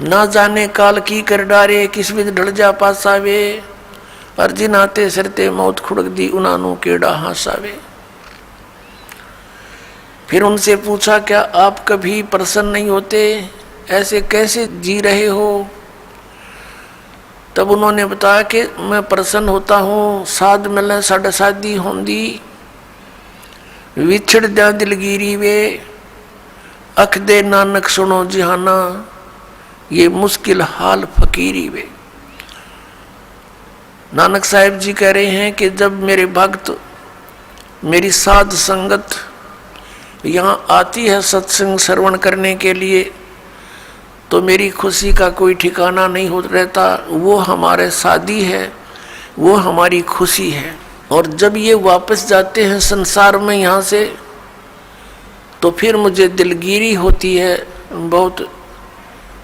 ना जाने काल की कर डारे, किस विध ढल जा पासावे। पर जिन आते सरते मौत खुड़क दी, उनानू केड़ा हासावे। फिर उनसे पूछा, क्या आप कभी प्रसन्न नहीं होते, ऐसे कैसे जी रहे हो? तब उन्होंने बताया कि मैं प्रसन्न होता हूँ, साध मिले साढ़े शादी होंदी, विछड़ जा दिलगिरी वे, अख दे नानक सुनो जिहाना, ये मुश्किल हाल फकीरी वे। नानक साहिब जी कह रहे हैं कि जब मेरे भक्त, मेरी साध संगत यहाँ आती है सत्संग श्रवण करने के लिए, तो मेरी खुशी का कोई ठिकाना नहीं हो रहता। वो हमारे साथी है, वो हमारी खुशी है। और जब ये वापस जाते हैं संसार में यहाँ से, तो फिर मुझे दिलगिरी होती है, बहुत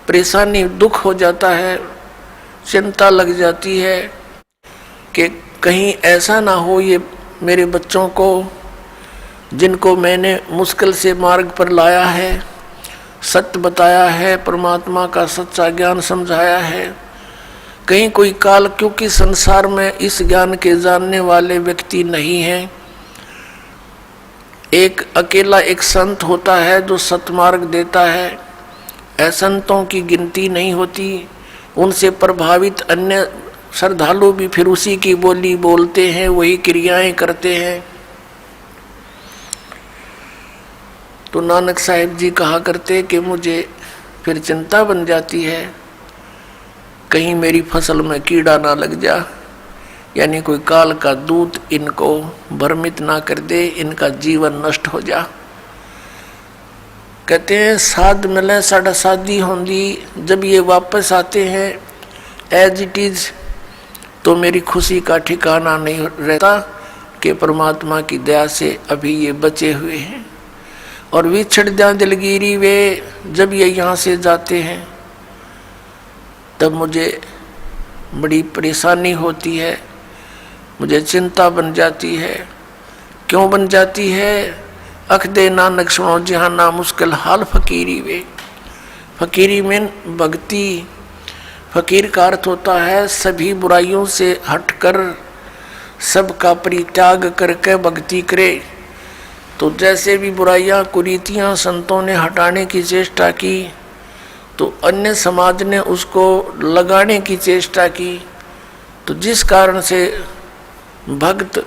परेशानी, दुख हो जाता है, चिंता लग जाती है कि कहीं ऐसा ना हो ये मेरे बच्चों को, जिनको मैंने मुश्किल से मार्ग पर लाया है, सत्य बताया है, परमात्मा का सच्चा ज्ञान समझाया है, कहीं कोई काल, क्योंकि संसार में इस ज्ञान के जानने वाले व्यक्ति नहीं हैं। एक अकेला एक संत होता है जो सतमार्ग देता है, असंतों की गिनती नहीं होती। उनसे प्रभावित अन्य श्रद्धालु भी फिर उसी की बोली बोलते हैं, वही क्रियाएं करते हैं। तो नानक साहिब जी कहा करते कि मुझे फिर चिंता बन जाती है, कहीं मेरी फसल में कीड़ा ना लग जा, यानी कोई काल का दूत इनको भ्रमित ना कर दे, इनका जीवन नष्ट हो जा। कहते हैं साध मिले साढ़ा शादी होंगी, जब ये वापस आते हैं एज इट इज, तो मेरी खुशी का ठिकाना नहीं रहता कि परमात्मा की दया से अभी ये बचे हुए हैं। और विछड़ जा दिलगिरी वे, जब ये यहाँ से जाते हैं तब मुझे बड़ी परेशानी होती है, मुझे चिंता बन जाती है। क्यों बन जाती है? अख दे नानक सुनो जिहाना, मुश्किल हाल फकीरी वे। फकीरी में भक्ति, फकीर का अर्थ होता है सभी बुराइयों से हटकर सबका परित्याग करके भक्ति करे। तो जैसे भी बुराइयां कुरीतियां संतों ने हटाने की चेष्टा की, तो अन्य समाज ने उसको लगाने की चेष्टा की। तो जिस कारण से भक्त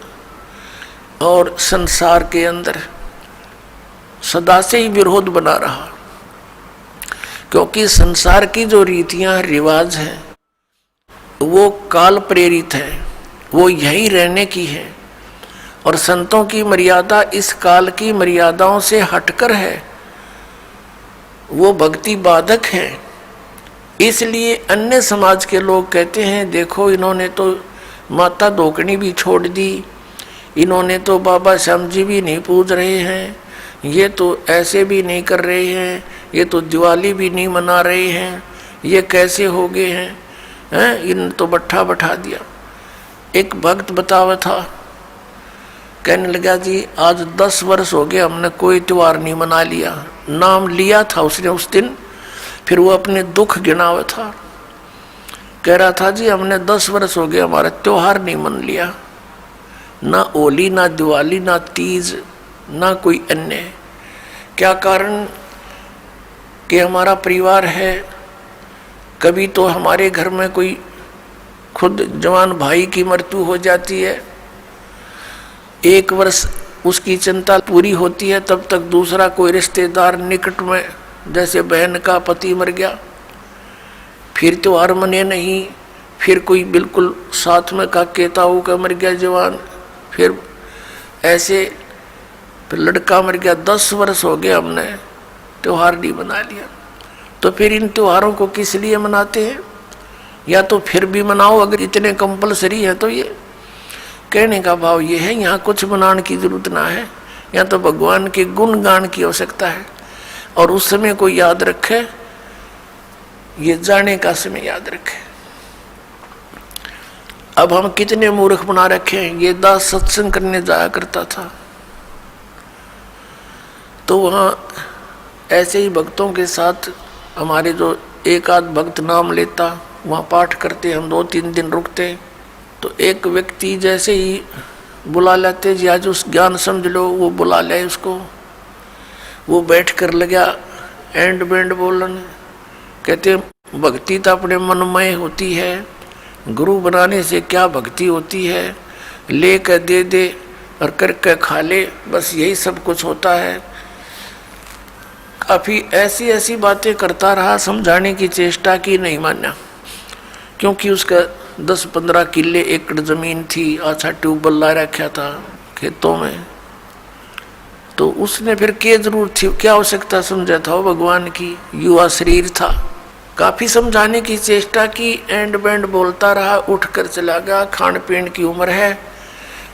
और संसार के अंदर सदा से ही विरोध बना रहा, क्योंकि संसार की जो रीतियां रिवाज हैं वो काल प्रेरित है, वो यही रहने की है। और संतों की मर्यादा इस काल की मर्यादाओं से हटकर है, वो भक्ति बाधक है। इसलिए अन्य समाज के लोग कहते हैं देखो इन्होंने तो माता धोकनी भी छोड़ दी, इन्होंने तो बाबा श्याम जी भी नहीं पूज रहे हैं, ये तो ऐसे भी नहीं कर रहे हैं, ये तो दिवाली भी नहीं मना रहे हैं, ये कैसे हो गए हैं, इन तो बट्ठा बैठा दिया। एक भक्त बतावा था, कहने लगा जी आज 10 वर्ष हो गए हमने कोई त्योहार नहीं मना लिया। नाम लिया था उसने उस दिन, फिर वो अपने दुख गिनावा था, कह रहा था जी हमने 10 वर्ष हो गए हमारा त्योहार नहीं मन लिया, ना होली ना दिवाली ना तीज ना कोई अन्य। क्या कारण? कि हमारा परिवार है, कभी तो हमारे घर में कोई खुद जवान भाई की मृत्यु हो जाती है, 1 वर्ष उसकी चिंता पूरी होती है, तब तक दूसरा कोई रिश्तेदार निकट में, जैसे बहन का पति मर गया, फिर त्योहार मने नहीं, फिर कोई बिल्कुल साथ में का केताऊ का मर गया जवान, फिर ऐसे फिर लड़का मर गया। 10 वर्ष हो गए हमने त्योहार नहीं मना लिया। तो फिर इन त्योहारों को किस लिए मनाते हैं? या तो फिर भी मनाओ अगर इतने कंपलसरी है तो। ये कहने का भाव ये है यहाँ कुछ मनाने की जरूरत ना है, यहाँ तो भगवान के गुण गान की आवश्यकता है। और उस समय को याद रखे, ये जाने का समय याद रखे। अब हम कितने मूर्ख बना रखे हैं। ये दास सत्संग करने जाया करता था, तो वहाँ ऐसे ही भक्तों के साथ हमारे जो एक आध भक्त नाम लेता, वहाँ पाठ करते, हम 2-3 दिन रुकते, तो एक व्यक्ति जैसे ही बुला लेते जी आज उस ज्ञान समझ लो, वो बुला ले उसको, वो बैठ कर लगा एंड बैंड बोलन। कहते भक्ति तो अपने मनमय होती है, गुरु बनाने से क्या भक्ति होती है, ले कर दे दे और करके खा ले, बस यही सब कुछ होता है। काफ़ी ऐसी ऐसी बातें करता रहा, समझाने की चेष्टा की, नहीं माना, क्योंकि उसका 10-15 किले एकड़ ज़मीन थी, अच्छा ट्यूबवेल ला रखा था खेतों में, तो उसने फिर क्या जरूरत थी, क्या आवश्यकता समझा था वो भगवान की, युवा शरीर था। काफ़ी समझाने की चेष्टा की, एंड बैंड बोलता रहा, उठ कर चला गया। खान पीन की उम्र है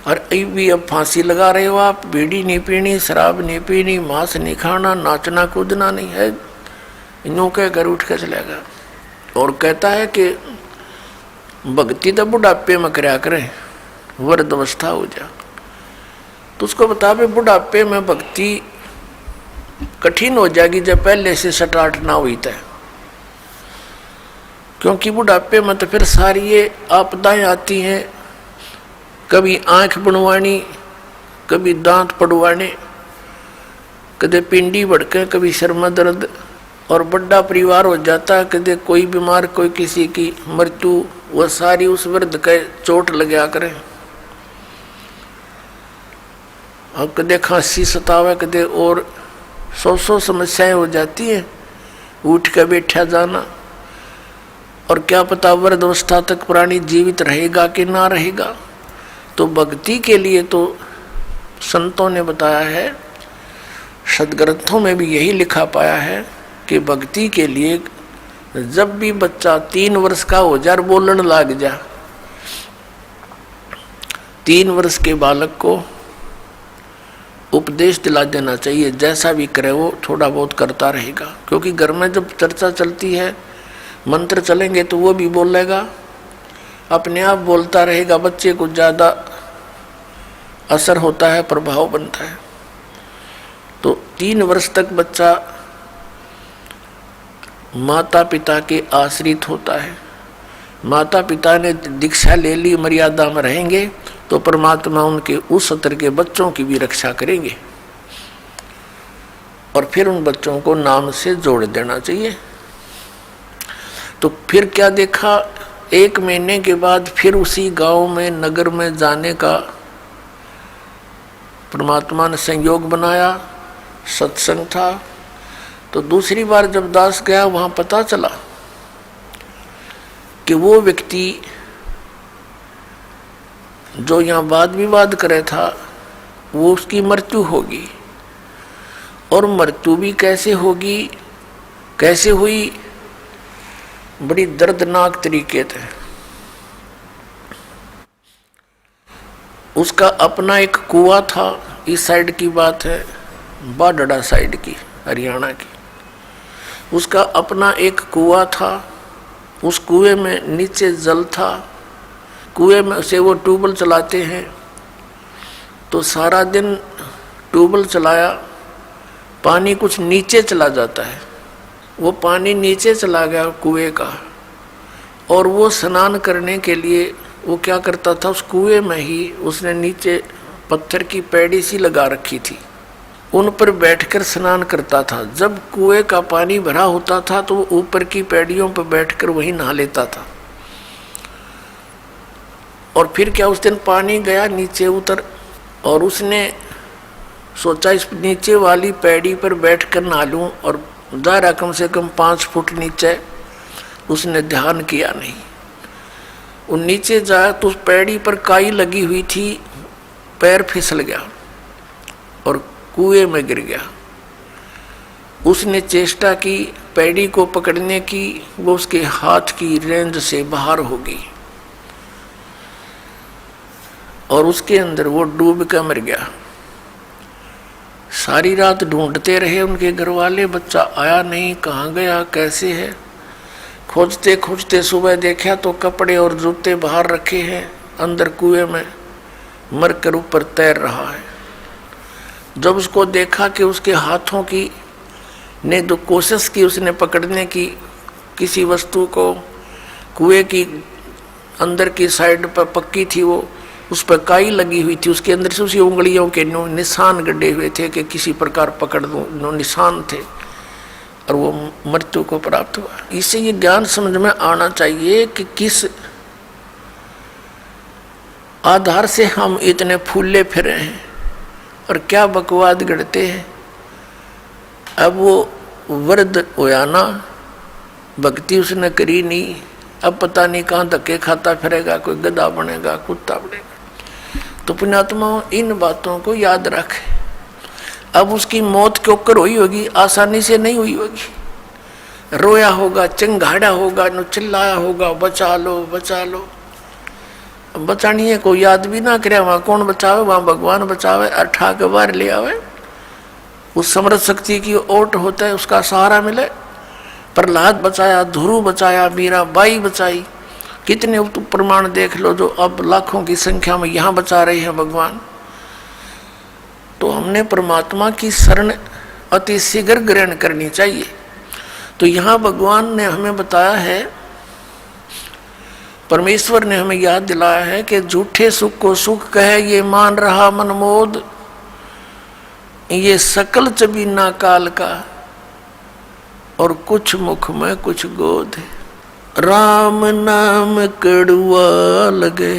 और अभी अब फांसी लगा रहे हो आप, बीड़ी नहीं पीनी, शराब नहीं पीनी, मांस नहीं खाना, नाचना कूदना नहीं है, यूँ कह कर उठ कर चला गया। और कहता है कि भक्ति तो बुढ़ापे में करया करें, वृद्ध अवस्था हो जा। तो उसको बता भाई बुढ़ापे में भक्ति कठिन हो जाएगी जब पहले से स्टार्ट ना हुई तय, क्योंकि बुढ़ापे में तो फिर सारी ये आपदाएं आती हैं, कभी आंख बनवानी, कभी दांत पड़वाने, कदे पिंडी भड़के, कभी सिर में दर्द, और बड़ा परिवार हो जाता, कदे कोई बीमार, कोई किसी की मृत्यु, वह सारी उस वृद्ध के चोट लगा करे। और कदे खांसी सतावे, कदे और 100 समस्याएं हो जाती हैं, उठ के बैठा जाना, और क्या पता वृद्ध अवस्था तक प्राणी जीवित रहेगा कि ना रहेगा। तो भक्ति के लिए तो संतों ने बताया है, सदग्रंथों में भी यही लिखा पाया है कि भक्ति के लिए जब भी बच्चा 3 वर्ष का हो जा, बोलने लग जा, 3 वर्ष के बालक को उपदेश दिला देना चाहिए, जैसा भी करे वो थोड़ा बहुत करता रहेगा। क्योंकि घर में जब चर्चा चलती है, मंत्र चलेंगे तो वो भी बोलेगा, अपने आप बोलता रहेगा, बच्चे को ज़्यादा असर होता है, प्रभाव बनता है। तो 3 वर्ष तक बच्चा माता पिता के आश्रित होता है। माता पिता ने दीक्षा ले ली, मर्यादा में रहेंगे तो परमात्मा उनके उस स्तर के बच्चों की भी रक्षा करेंगे, और फिर उन बच्चों को नाम से जोड़ देना चाहिए। तो फिर क्या देखा, 1 महीने के बाद फिर उसी गांव में, नगर में जाने का परमात्मा ने संयोग बनाया, सत्संग था। तो दूसरी बार जब दास गया, वहां पता चला कि वो व्यक्ति जो यहाँ वाद विवाद करे था, वो उसकी मृत्यु होगी। और मृत्यु भी कैसे होगी, कैसे हुई, बड़ी दर्दनाक तरीके से। उसका अपना एक कुआं था, इस साइड की बात है, बाडड़ा साइड की, हरियाणा की। उसका अपना एक कुआं था, उस कुएं में नीचे जल था, कुएं में से वो ट्यूबवेल चलाते हैं, तो सारा दिन ट्यूबवेल चलाया, पानी कुछ नीचे चला जाता है, वो पानी नीचे चला गया कुएं का। और वो स्नान करने के लिए वो क्या करता था, उस कुएं में ही उसने नीचे पत्थर की पैड़ी सी लगा रखी थी, उन पर बैठकर स्नान करता था। जब कुएं का पानी भरा होता था तो वो ऊपर की पैड़ियों पर बैठकर वहीं नहा लेता था। और फिर क्या, उस दिन पानी गया, नीचे उतर, और उसने सोचा इस नीचे वाली पैड़ी पर बैठकर नहा लूं, और दायरा कम से कम 5 फुट नीचे। उसने ध्यान किया नहीं, वो नीचे जाया तो उस पैड़ी पर काई लगी हुई थी, पैर फिसल गया और कुएं में गिर गया। उसने चेष्टा की पैड़ी को पकड़ने की, वो उसके हाथ की रेंज से बाहर हो गई और उसके अंदर वो डूब कर मर गया। सारी रात ढूंढते रहे उनके घर वाले, बच्चा आया नहीं, कहाँ गया, कैसे है। खोजते खोजते सुबह देखा तो कपड़े और जूते बाहर रखे हैं, अंदर कुएं में मरकर ऊपर तैर रहा है। जब उसको देखा कि उसके हाथों की ने जो कोशिश की उसने पकड़ने की, किसी वस्तु को कुएं की अंदर की साइड पर पक्की थी, वो उस पर काई लगी हुई थी, उसके अंदर से उसी उंगलियों के निशान गड्ढे हुए थे कि किसी प्रकार पकड़ दो, निशान थे, और वो मृत्यु को प्राप्त हुआ। इससे ये ज्ञान समझ में आना चाहिए कि किस आधार से हम इतने फूले फिरे हैं और क्या बकवाद गढ़ते हैं। अब वो वृद्ध होया ना, भक्ति उसने करी नहीं, अब पता नहीं कहाँ धक्के खाता फिरेगा, कोई गधा बनेगा, कुत्ता बनेगा। तो पुण्यात्मा इन बातों को याद रखे। अब उसकी मौत क्यों कर हुई होगी, आसानी से नहीं हुई होगी। रोया होगा, चिंगाड़ा होगा, नो चिल्लाया होगा, बचा लो बचा लो। बचानी है कोई याद भी ना करे, वहां कौन बचावे, वहां भगवान बचावे, अठा के बाहर ले आवे। उस समर्थ शक्ति की ओट होता है, उसका सहारा मिले। प्रहलाद बचाया, ध्रुव बचाया, मीराबाई बचाई, कितने प्रमाण देख लो जो अब लाखों की संख्या में यहाँ बचा रहे हैं भगवान। तो हमने परमात्मा की शरण अति शीघ्र ग्रहण करनी चाहिए। तो यहाँ भगवान ने हमें बताया है, परमेश्वर ने हमें याद दिलाया है कि झूठे सुख को सुख कहे ये मान रहा मनमोद, ये सकल चबीना काल का, और कुछ मुख में कुछ गोद। राम नाम कड़ुआ लगे,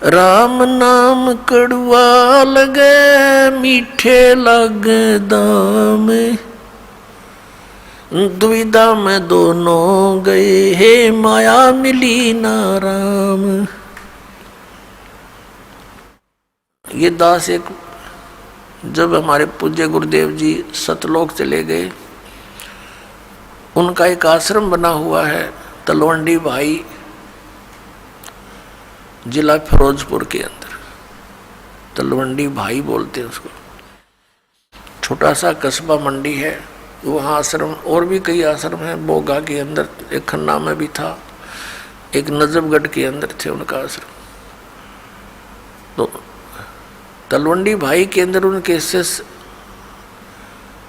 राम नाम कड़ुआ लगे, मीठे लगे दाम, दुविधा में दोनों गए, हे माया मिली ना राम। ये दास एक, जब हमारे पूज्य गुरुदेव जी सतलोक चले गए, उनका एक आश्रम बना हुआ है तलवंडी भाई, जिला फिरोजपुर के अंदर। तलवंडी भाई बोलते हैं उसको, छोटा सा कस्बा मंडी है वहाँ आश्रम। और भी कई आश्रम हैं, बोगा के अंदर एक, खन्ना में भी था, एक नजफगढ़ के अंदर थे उनका आश्रम। तो तलवंडी भाई के अंदर उनके शिष्य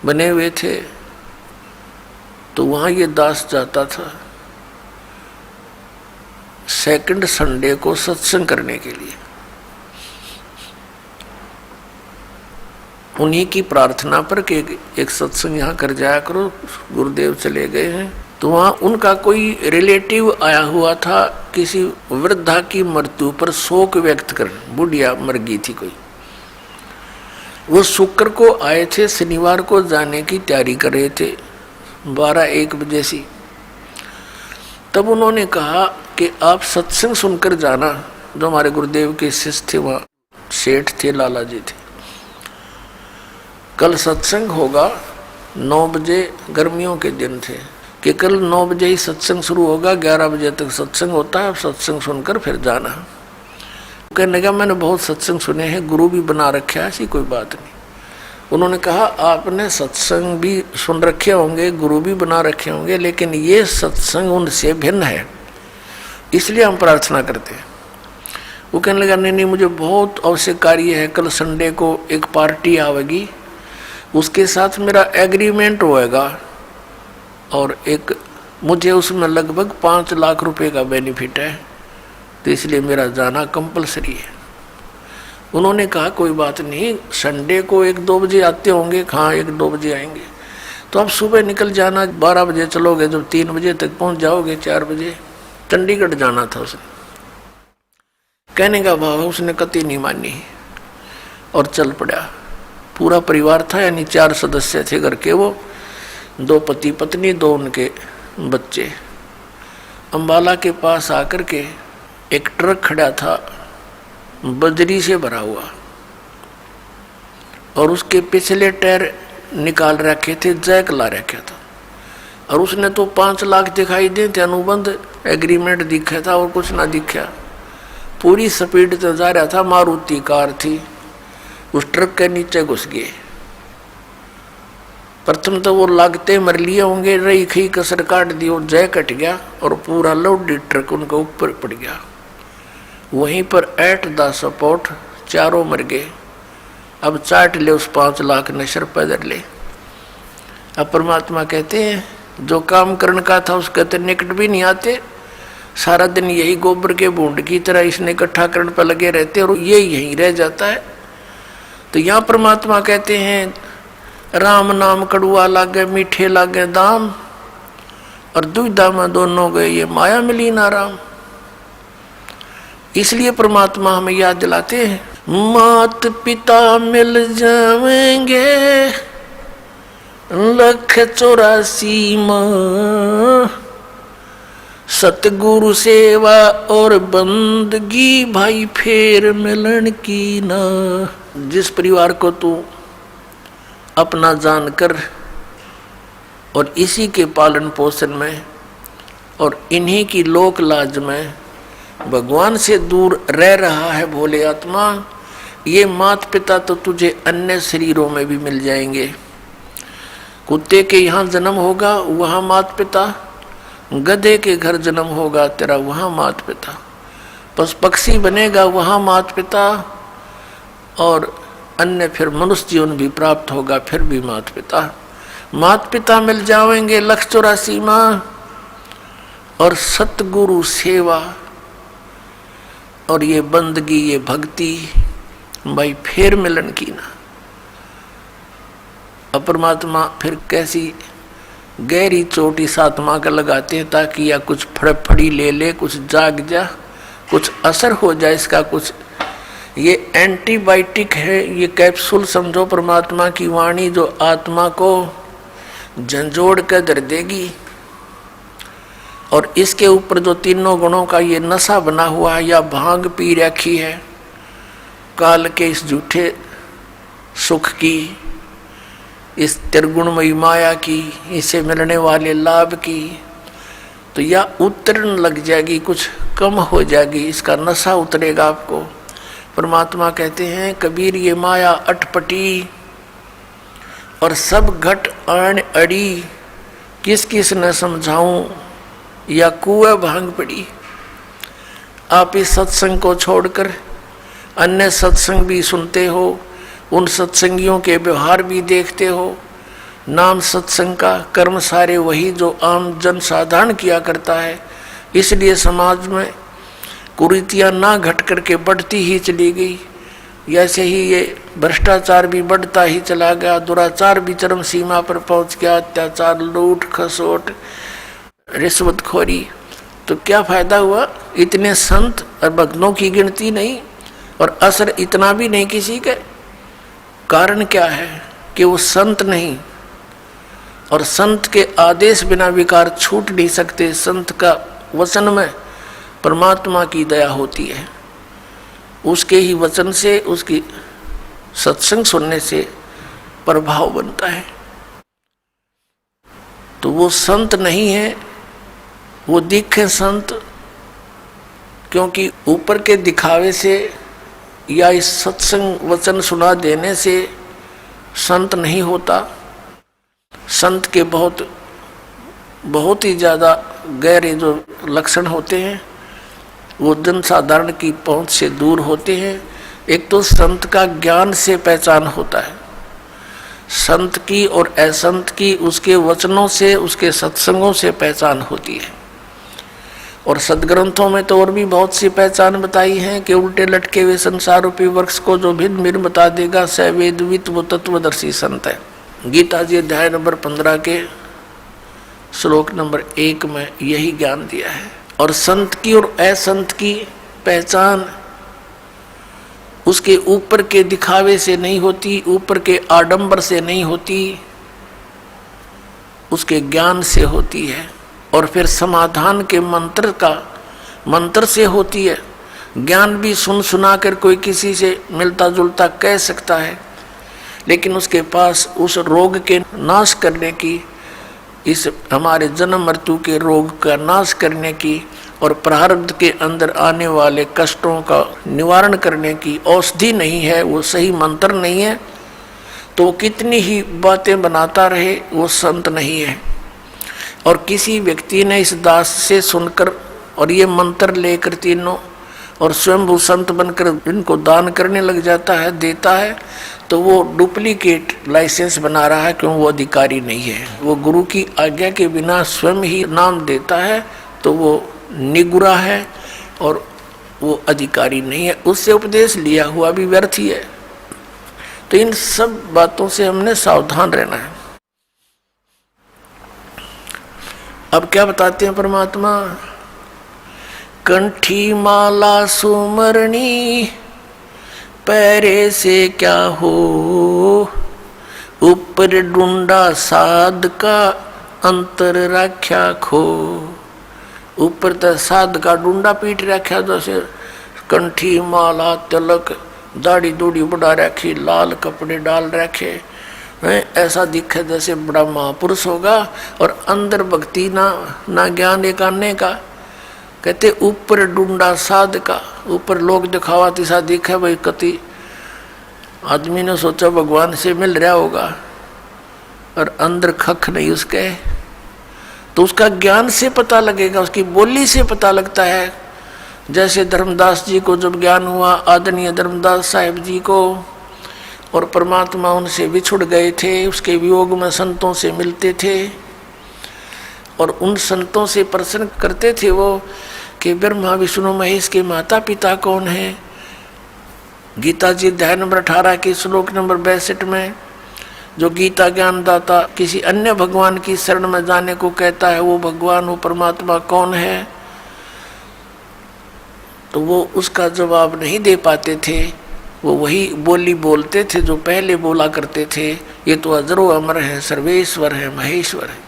बने हुए थे। तो वहाँ ये दास जाता था सेकंड संडे को सत्संग करने के लिए। उन्हीं की प्रार्थना पर कि एक सत्संग यहाँ कर जाया करो, गुरुदेव चले गए हैं। तो वहाँ उनका कोई रिलेटिव आया हुआ था, किसी वृद्धा की मृत्यु पर शोक व्यक्त कर, बुढ़िया मर गई थी कोई। वो शुक्र को आए थे, शनिवार को जाने की तैयारी कर रहे थे 12-1 बजे से। तब उन्होंने कहा कि आप सत्संग सुनकर जाना। जो हमारे गुरुदेव के शिष्य थे, वहाँ सेठ थे, लाला जी थे। कल सत्संग होगा 9 बजे, गर्मियों के दिन थे कि कल 9 बजे ही सत्संग शुरू होगा, 11 बजे तक सत्संग होता है, आप सत्संग सुनकर फिर जाना। कहने लगा मैंने बहुत सत्संग सुने हैं, गुरु भी बना रखा है, ऐसी कोई बात नहीं। उन्होंने कहा आपने सत्संग भी सुन रखे होंगे, गुरु भी बना रखे होंगे, लेकिन ये सत्संग उनसे भिन्न है, इसलिए हम प्रार्थना करते हैं। वो कहने लगा नहीं, मुझे बहुत आवश्यक कार्य है, कल संडे को एक पार्टी आवेगी, उसके साथ मेरा एग्रीमेंट होएगा, और एक मुझे उसमें लगभग 5 लाख रुपए का बेनिफिट है, तो इसलिए मेरा जाना कंपलसरी है। उन्होंने कहा कोई बात नहीं, संडे को 1-2 बजे आते होंगे। हाँ 1-2 बजे आएंगे, तो आप सुबह निकल जाना, 12 बजे चलोगे, जब 3 बजे तक पहुंच जाओगे, 4 बजे चंडीगढ़ जाना था उसने। कहने का भाव उसने कतई नहीं मानी और चल पड़ा। पूरा परिवार था, यानी 4 सदस्य थे घर के, वो 2 पति पत्नी, 2 उनके बच्चे। अंबाला के पास आकर के एक ट्रक खड़ा था बजरी से भरा हुआ, और उसके पिछले टायर निकाल रखे थे, जैक ला रखा था, और उसने तो 5 लाख दिखाई दे थे, अनुबंध एग्रीमेंट दिखा था और कुछ ना दिखा। पूरी स्पीड से जा रहा था, मारुति कार थी, उस ट्रक के नीचे घुस गए। प्रथम तो वो लागते मर लिए होंगे, रही खी कसर काट दी और जय कट गया, और पूरा लोडेड ट्रक उनके ऊपर पड़ गया। वहीं पर एट द सपोर्ट चारों मर गए। अब चाट ले उस 5 लाख नशर पैदल ले। अब परमात्मा कहते हैं जो काम करने का था उसके तो निकट भी नहीं आते, सारा दिन यही गोबर के बूंद की तरह इसने इकट्ठा करने पर लगे रहते और ये यहीं रह जाता है। तो यहाँ परमात्मा कहते हैं राम नाम कड़ुआ लागे मीठे लागे दाम, और दुविधा में दोनों गए ये माया मिली ना राम। इसलिए परमात्मा हमें याद दिलाते हैं, मात पिता मिल जाएंगे 184 माँ, सतगुरु सेवा और बंदगी भाई फेर मिलन की ना। जिस परिवार को तू अपना जानकर और इसी के पालन पोषण में और इन्हीं की लोक लाज में भगवान से दूर रह रहा है भोले आत्मा, ये माता पिता तो तुझे अन्य शरीरों में भी मिल जाएंगे। कुत्ते के यहाँ जन्म होगा वहाँ माता पिता, गधे के घर जन्म होगा तेरा वहाँ माता पिता, पशु पक्षी बनेगा वहाँ माता पिता, और अन्य फिर मनुष्य जीवन भी प्राप्त होगा फिर भी माता पिता। माता पिता मिल जाएंगे 184 माँ, और सतगुरु सेवा और ये बंदगी ये भक्ति भाई फेर मिलन की ना। अब परमात्मा फिर कैसी गहरी चोट इस आत्मा का लगाते हैं ताकि या कुछ फड़ी ले ले, कुछ जाग जा, कुछ असर हो जाए इसका कुछ। ये एंटीबायोटिक है, ये कैप्सूल समझो परमात्मा की वाणी जो आत्मा को झंझोड़ कर धर देगी। और इसके ऊपर जो तीनों गुणों का ये नशा बना हुआ है या भांग पी रखी है काल के इस झूठे सुख की, इस त्रिगुणमयी माया की, इसे मिलने वाले लाभ की, तो या उतरने लग जाएगी, कुछ कम हो जाएगी, इसका नशा उतरेगा आपको। परमात्मा कहते हैं कबीर ये माया अटपटी और सब घट आन अड़ी, किस किस न समझाऊं या कुएं भांग पड़ी। आप इस सत्संग को छोड़कर अन्य सत्संग भी सुनते हो, उन सत्संगियों के व्यवहार भी देखते हो। नाम सत्संग का कर्म सारे वही जो आम जन साधारण किया करता है, इसलिए समाज में कुरीतियाँ ना घट करके बढ़ती ही चली गई। ऐसे ही ये भ्रष्टाचार भी बढ़ता ही चला गया, दुराचार भी चरम सीमा पर पहुंच गया, अत्याचार, लूट खसोट, रिश्वतखोरी। तो क्या फायदा हुआ? इतने संत और भक्तों की गिनती नहीं और असर इतना भी नहीं किसी के। कारण क्या है कि वो संत नहीं, और संत के आदेश बिना विकार छूट नहीं सकते। संत का वचन में परमात्मा की दया होती है, उसके ही वचन से, उसकी सत्संग सुनने से प्रभाव बनता है। तो वो संत नहीं है, वो दिखे संत, क्योंकि ऊपर के दिखावे से या इस सत्संग वचन सुना देने से संत नहीं होता। संत के बहुत ही ज़्यादा गहरे जो लक्षण होते हैं वो जन साधारण की पहुंच से दूर होते हैं। एक तो संत का ज्ञान से पहचान होता है, संत की और असंत की उसके वचनों से, उसके सत्संगों से पहचान होती है। और सदग्रंथों में तो और भी बहुत सी पहचान बताई हैं कि उल्टे लटके हुए संसार रूपी वृक्ष को जो भिन्न भिन्न बता देगा स वेदवित वो तत्वदर्शी संत है। गीता जी अध्याय नंबर 15 के श्लोक नंबर 1 में यही ज्ञान दिया है। और संत की और असंत की पहचान उसके ऊपर के दिखावे से नहीं होती, ऊपर के आडंबर से नहीं होती, उसके ज्ञान से होती है। और फिर समाधान के मंत्र से होती है। ज्ञान भी सुना कर कोई किसी से मिलता जुलता कह सकता है, लेकिन उसके पास उस रोग के नाश करने की, इस हमारे जन्म मृत्यु के रोग का नाश करने की और प्रारब्ध के अंदर आने वाले कष्टों का निवारण करने की औषधि नहीं है, वो सही मंत्र नहीं है, तो कितनी ही बातें बनाता रहे वो संत नहीं है। और किसी व्यक्ति ने इस दास से सुनकर और ये मंत्र लेकर तीनों और स्वयं संत बनकर इनको दान करने लग जाता है, देता है, तो वो डुप्लीकेट लाइसेंस बना रहा है, क्यों? वो अधिकारी नहीं है। वो गुरु की आज्ञा के बिना स्वयं ही नाम देता है तो वो निगुरा है और वो अधिकारी नहीं है, उससे उपदेश लिया हुआ भी व्यर्थ ही है। तो इन सब बातों से हमने सावधान रहना है। अब क्या बताते हैं परमात्मा? कंठी माला सुमरणी पैरे से क्या हो, ऊपर डूंडा साध का अंतर राख्या खो। ऊपर तो साध का डूंडा पीट रखा, जैसे कंठी माला तिलक दाढ़ी दूढ़ी बढ़ा रखी, लाल कपड़े डाल रखे, ऐसा दिखे जैसे बड़ा महापुरुष होगा, और अंदर भक्ति ना ज्ञान एक आने का। कहते ऊपर डूंडा साध का, ऊपर लोग दिखावा तिसा दिखे, भाई कति आदमी ने सोचा भगवान से मिल रहा होगा, और अंदर खख नहीं उसके। तो उसका ज्ञान से पता लगेगा, उसकी बोली से पता लगता है। जैसे धर्मदास जी को जब ज्ञान हुआ, आदरणीय धर्मदास साहिब जी को, और परमात्मा उनसे बिछुड़ गए थे, उसके वियोग में संतों से मिलते थे और उन संतों से प्रश्न करते थे वो कि ब्रह्मा विष्णु महेश के माता पिता कौन हैं। गीता जी अध्याय नंबर 18 के श्लोक नंबर 62 में जो गीता ज्ञानदाता किसी अन्य भगवान की शरण में जाने को कहता है, वो भगवान, वो परमात्मा कौन है, तो वो उसका जवाब नहीं दे पाते थे। वो वही बोली बोलते थे जो पहले बोला करते थे, ये तो अजरो अमर है, सर्वेश्वर है, महेश्वर है।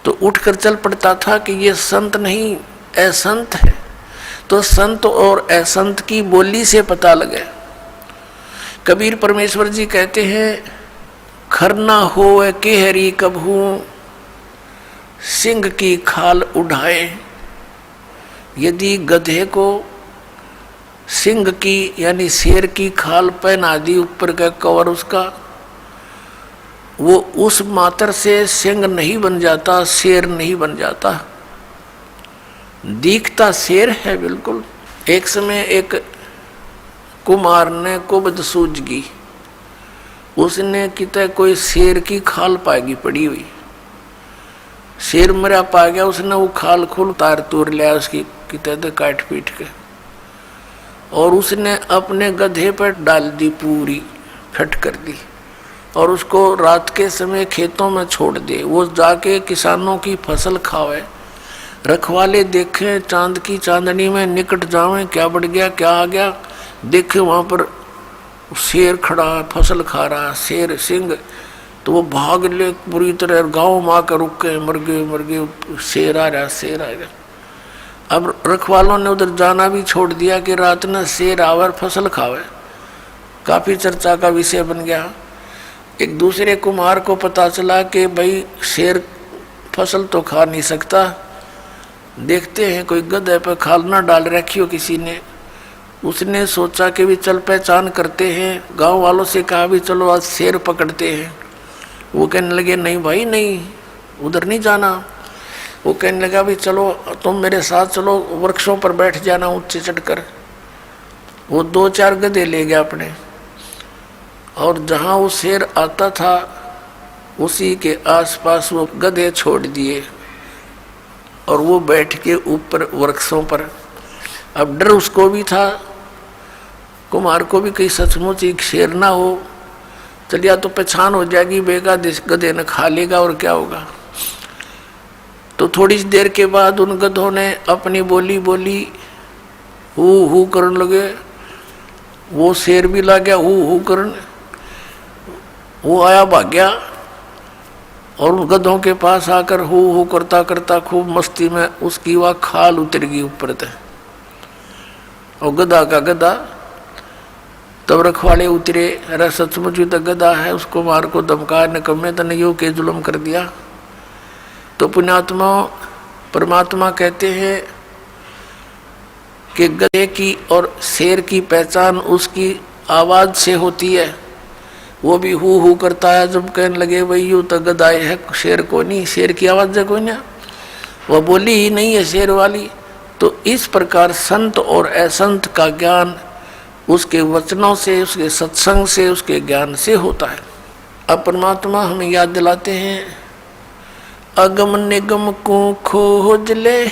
तो उठकर चल पड़ता था कि ये संत नहीं असंत है। तो संत और असंत की बोली से पता लगे। कबीर परमेश्वर जी कहते हैं, खरना हो के हरी कबहू सिंह की खाल उठाए। यदि गधे को सिंह की यानी शेर की खाल पहना दी, ऊपर का कवर उसका, वो उस मात्र से सिंह नहीं बन जाता, शेर नहीं बन जाता। दिखता शेर है बिल्कुल। एक समय एक कुमार ने कुबद सूझगी, उसने कितने कोई शेर की खाल पाएगी पड़ी हुई, शेर मरा पा गया, उसने वो खाल खुल तार तोड़ लिया उसकी कितने काट पीट के, और उसने अपने गधे पर डाल दी, पूरी फट कर दी, और उसको रात के समय खेतों में छोड़ दे। वो जाके किसानों की फसल खावे, रखवाले देखें चांद की चांदनी में निकट जावें, क्या बढ़ गया क्या आ गया, देखे वहाँ पर शेर खड़ा है, फसल खा रहा, शेर सिंह। तो वो भाग ले पूरी तरह, गाँव में आकर रुके, मर गए, शेर आ रहा, शेर आ गया। अब रखवालों ने उधर जाना भी छोड़ दिया कि रात में शेर आवे और फसल खावे। काफ़ी चर्चा का विषय बन गया। एक दूसरे कुम्हार को पता चला कि भाई शेर फसल तो खा नहीं सकता, देखते हैं कोई गधे पर खाल ना डाल रखी हो किसी ने। उसने सोचा कि भी चल पहचान करते हैं, गांव वालों से कहा भी चलो आज शेर पकड़ते हैं। वो कहने लगे नहीं भाई नहीं, उधर नहीं जाना। वो कहने लगा भी चलो तुम मेरे साथ चलो, वृक्षों पर बैठ जाना ऊंचे चढ़कर। वो 2-4 गधे ले गया अपने, और जहाँ वो शेर आता था उसी के आसपास वो गधे छोड़ दिए, और वो बैठ के ऊपर वृक्षों पर। अब डर उसको भी था, कुमार को भी कहीं सचमुच एक शेर ना हो, चलिया तो पहचान हो जाएगी, बेगा गधे ने खा लेगा और क्या होगा। तो थोड़ी देर के बाद उन गधों ने अपनी बोली बोली, हू करने लगे। वो शेर भी ला गया हू करने, वो आया भाग गया, और उन गधों के पास आकर हू करता करता खूब मस्ती में उसकी वह खाल उतर गई ऊपर तक, और गधा का गधा। तब रखवाले उतरे, अरे सचमुच तो गधा है, उसको मार को धमका निकम्मे तने यो के जुल्म कर दिया। तो पुण्यात्मा परमात्मा कहते हैं कि गधे की और शेर की पहचान उसकी आवाज़ से होती है। वो भी हू करता है, जब कहने लगे भाई यूँ तो गधा है, शेर को नहीं, शेर की आवाज़ है कोई ना, वह बोली ही नहीं है शेर वाली। तो इस प्रकार संत और असंत का ज्ञान उसके वचनों से, उसके सत्संग से, उसके ज्ञान से होता है। अब परमात्मा हमें याद दिलाते हैं, अगम निगम को खोज ले,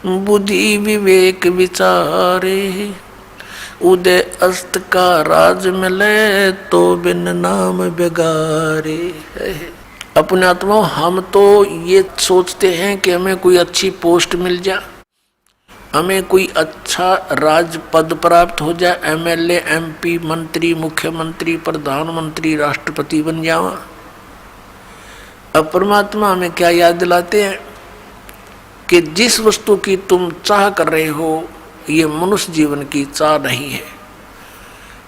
बुद्धि विवेक विचारे, उदय अस्त का राज मिले, तो बिन नाम बेगारे। अपने आत्मा हम तो ये सोचते हैं कि हमें कोई अच्छी पोस्ट मिल जाए, हमें कोई अच्छा राज पद प्राप्त हो जाए, एमएलए, एमपी, मंत्री, मुख्यमंत्री, प्रधानमंत्री, राष्ट्रपति बन जावा। अब परमात्मा हमें क्या याद दिलाते हैं कि जिस वस्तु की तुम चाह कर रहे हो, ये मनुष्य जीवन की चाह नहीं है।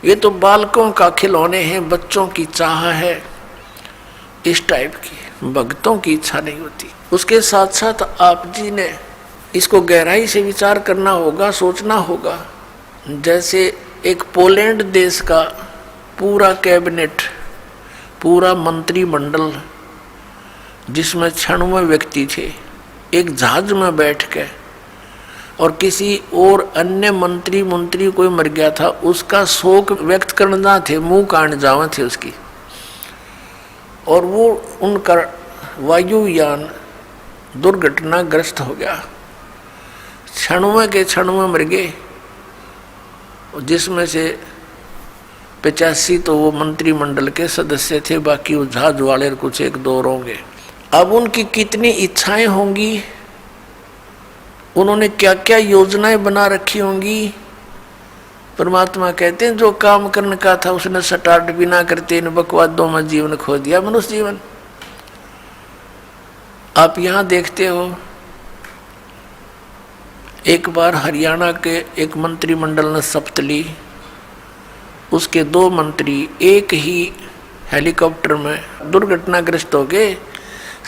ये तो बालकों का खिलौने हैं, बच्चों की चाह है, इस टाइप की, भक्तों की इच्छा नहीं होती। उसके साथ साथ आप जी ने इसको गहराई से विचार करना होगा, सोचना होगा। जैसे एक पोलैंड देश का पूरा कैबिनेट, पूरा मंत्रिमंडल, जिसमें 96 व्यक्ति थे, एक जहाज में बैठ के, और किसी और अन्य मंत्री कोई मर गया था, उसका शोक व्यक्त करना थे, मुंह काट जावा थे उसकी, और वो उनका वायुयान दुर्घटनाग्रस्त हो गया। 96 के 96 मर गए, जिसमें से 85 तो वो मंत्रिमंडल के सदस्य थे, बाकी वो जहाज वाले कुछ एक दो होंगे। अब उनकी कितनी इच्छाएं होंगी, उन्होंने क्या क्या योजनाएं बना रखी होंगी। परमात्मा कहते हैं जो काम करने का था उसने स्टार्ट भी ना करते इन बकवादों में जीवन खो दिया, मनुष्य जीवन। आप यहाँ देखते हो, एक बार हरियाणा के एक मंत्रिमंडल ने शपथ ली, उसके 2 मंत्री एक ही हेलीकॉप्टर में दुर्घटनाग्रस्त हो गए।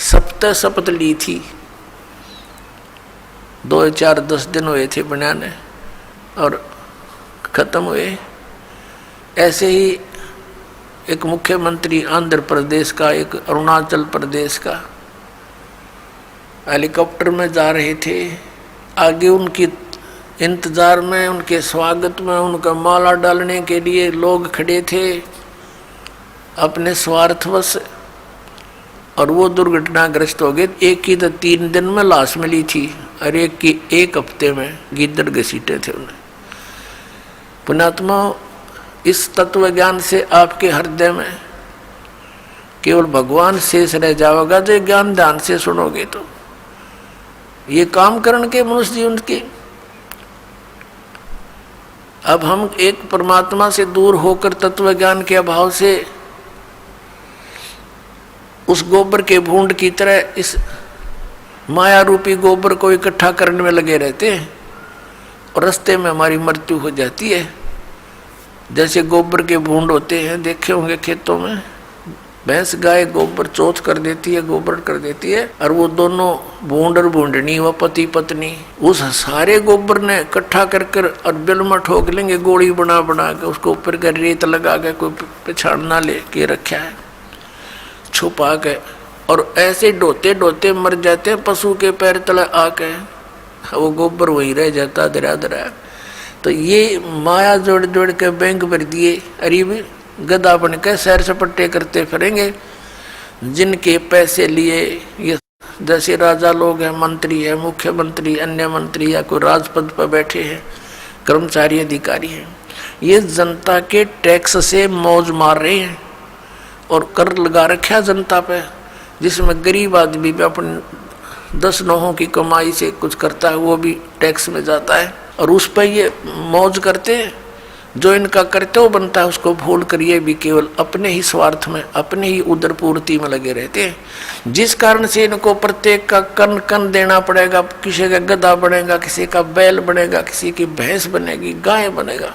शपथ ली थी, 2-4-10 दिन हुए थे बनाने और खत्म हुए। ऐसे ही एक मुख्यमंत्री आंध्र प्रदेश का, एक अरुणाचल प्रदेश का, हेलीकॉप्टर में जा रहे थे। आगे उनकी इंतजार में, उनके स्वागत में, उनका माला डालने के लिए लोग खड़े थे अपने स्वार्थवश, और वो दुर्घटनाग्रस्त हो गए। एक की तो 3 दिन में लाश मिली थी, और एक की 1 हफ्ते में गिद्दड़ घसीटे थे उन्हें। पुण्यात्मा, इस तत्व ज्ञान से आपके हृदय में केवल भगवान शेष रह जाओगा, जो ज्ञान ध्यान से सुनोगे तो। ये काम करने के मनुष्य जीवन के, अब हम एक परमात्मा से दूर होकर तत्व ज्ञान के अभाव से उस गोबर के भूंड की तरह इस माया रूपी गोबर को इकट्ठा करने में लगे रहते हैं, और रास्ते में हमारी मृत्यु हो जाती है। जैसे गोबर के भूंड होते हैं, देखे होंगे खेतों में, भैंस गाय गोबर चौथ कर देती है, गोबर कर देती है, और वो दोनों भूंड और भूंडनी, व पति पत्नी, उस सारे गोबर ने इकट्ठा कर कर और बिल में ठोक लेंगे, गोली बना बना के उसको ऊपर कर रेत लगा के, कोई पिछाड़ ना ले के रखा है छुपा के, और ऐसे ढोते ढोते मर जाते हैं पशु के पैर तले आके, वो गोबर वहीं रह जाता दरा दरा। तो ये माया जोड़ जोड़ के बैंक भर दिए, अरे गधा बन के सैर सपट्टे करते फिरेंगे, जिनके पैसे लिए ये जैसे राजा लोग हैं, मंत्री है, मुख्यमंत्री, अन्य मंत्री, या कोई राजपद पर बैठे हैं, कर्मचारी अधिकारी हैं, ये जनता के टैक्स से मौज मार रहे हैं, और कर लगा रखा जनता पे, जिसमें गरीब आदमी भी अपने 10 नौहों की कमाई से कुछ करता है, वो भी टैक्स में जाता है, और उस पर ये मौज करते हैं। जो इनका कर्तव्य बनता है उसको भूल कर ये भी केवल अपने ही स्वार्थ में, अपने ही उदर पूर्ति में लगे रहते हैं, जिस कारण से इनको प्रत्येक का कन कन देना पड़ेगा। किसी का गधा बनेगा, किसी का बैल बनेगा, किसी की भैंस बनेगी, गाय बनेगा।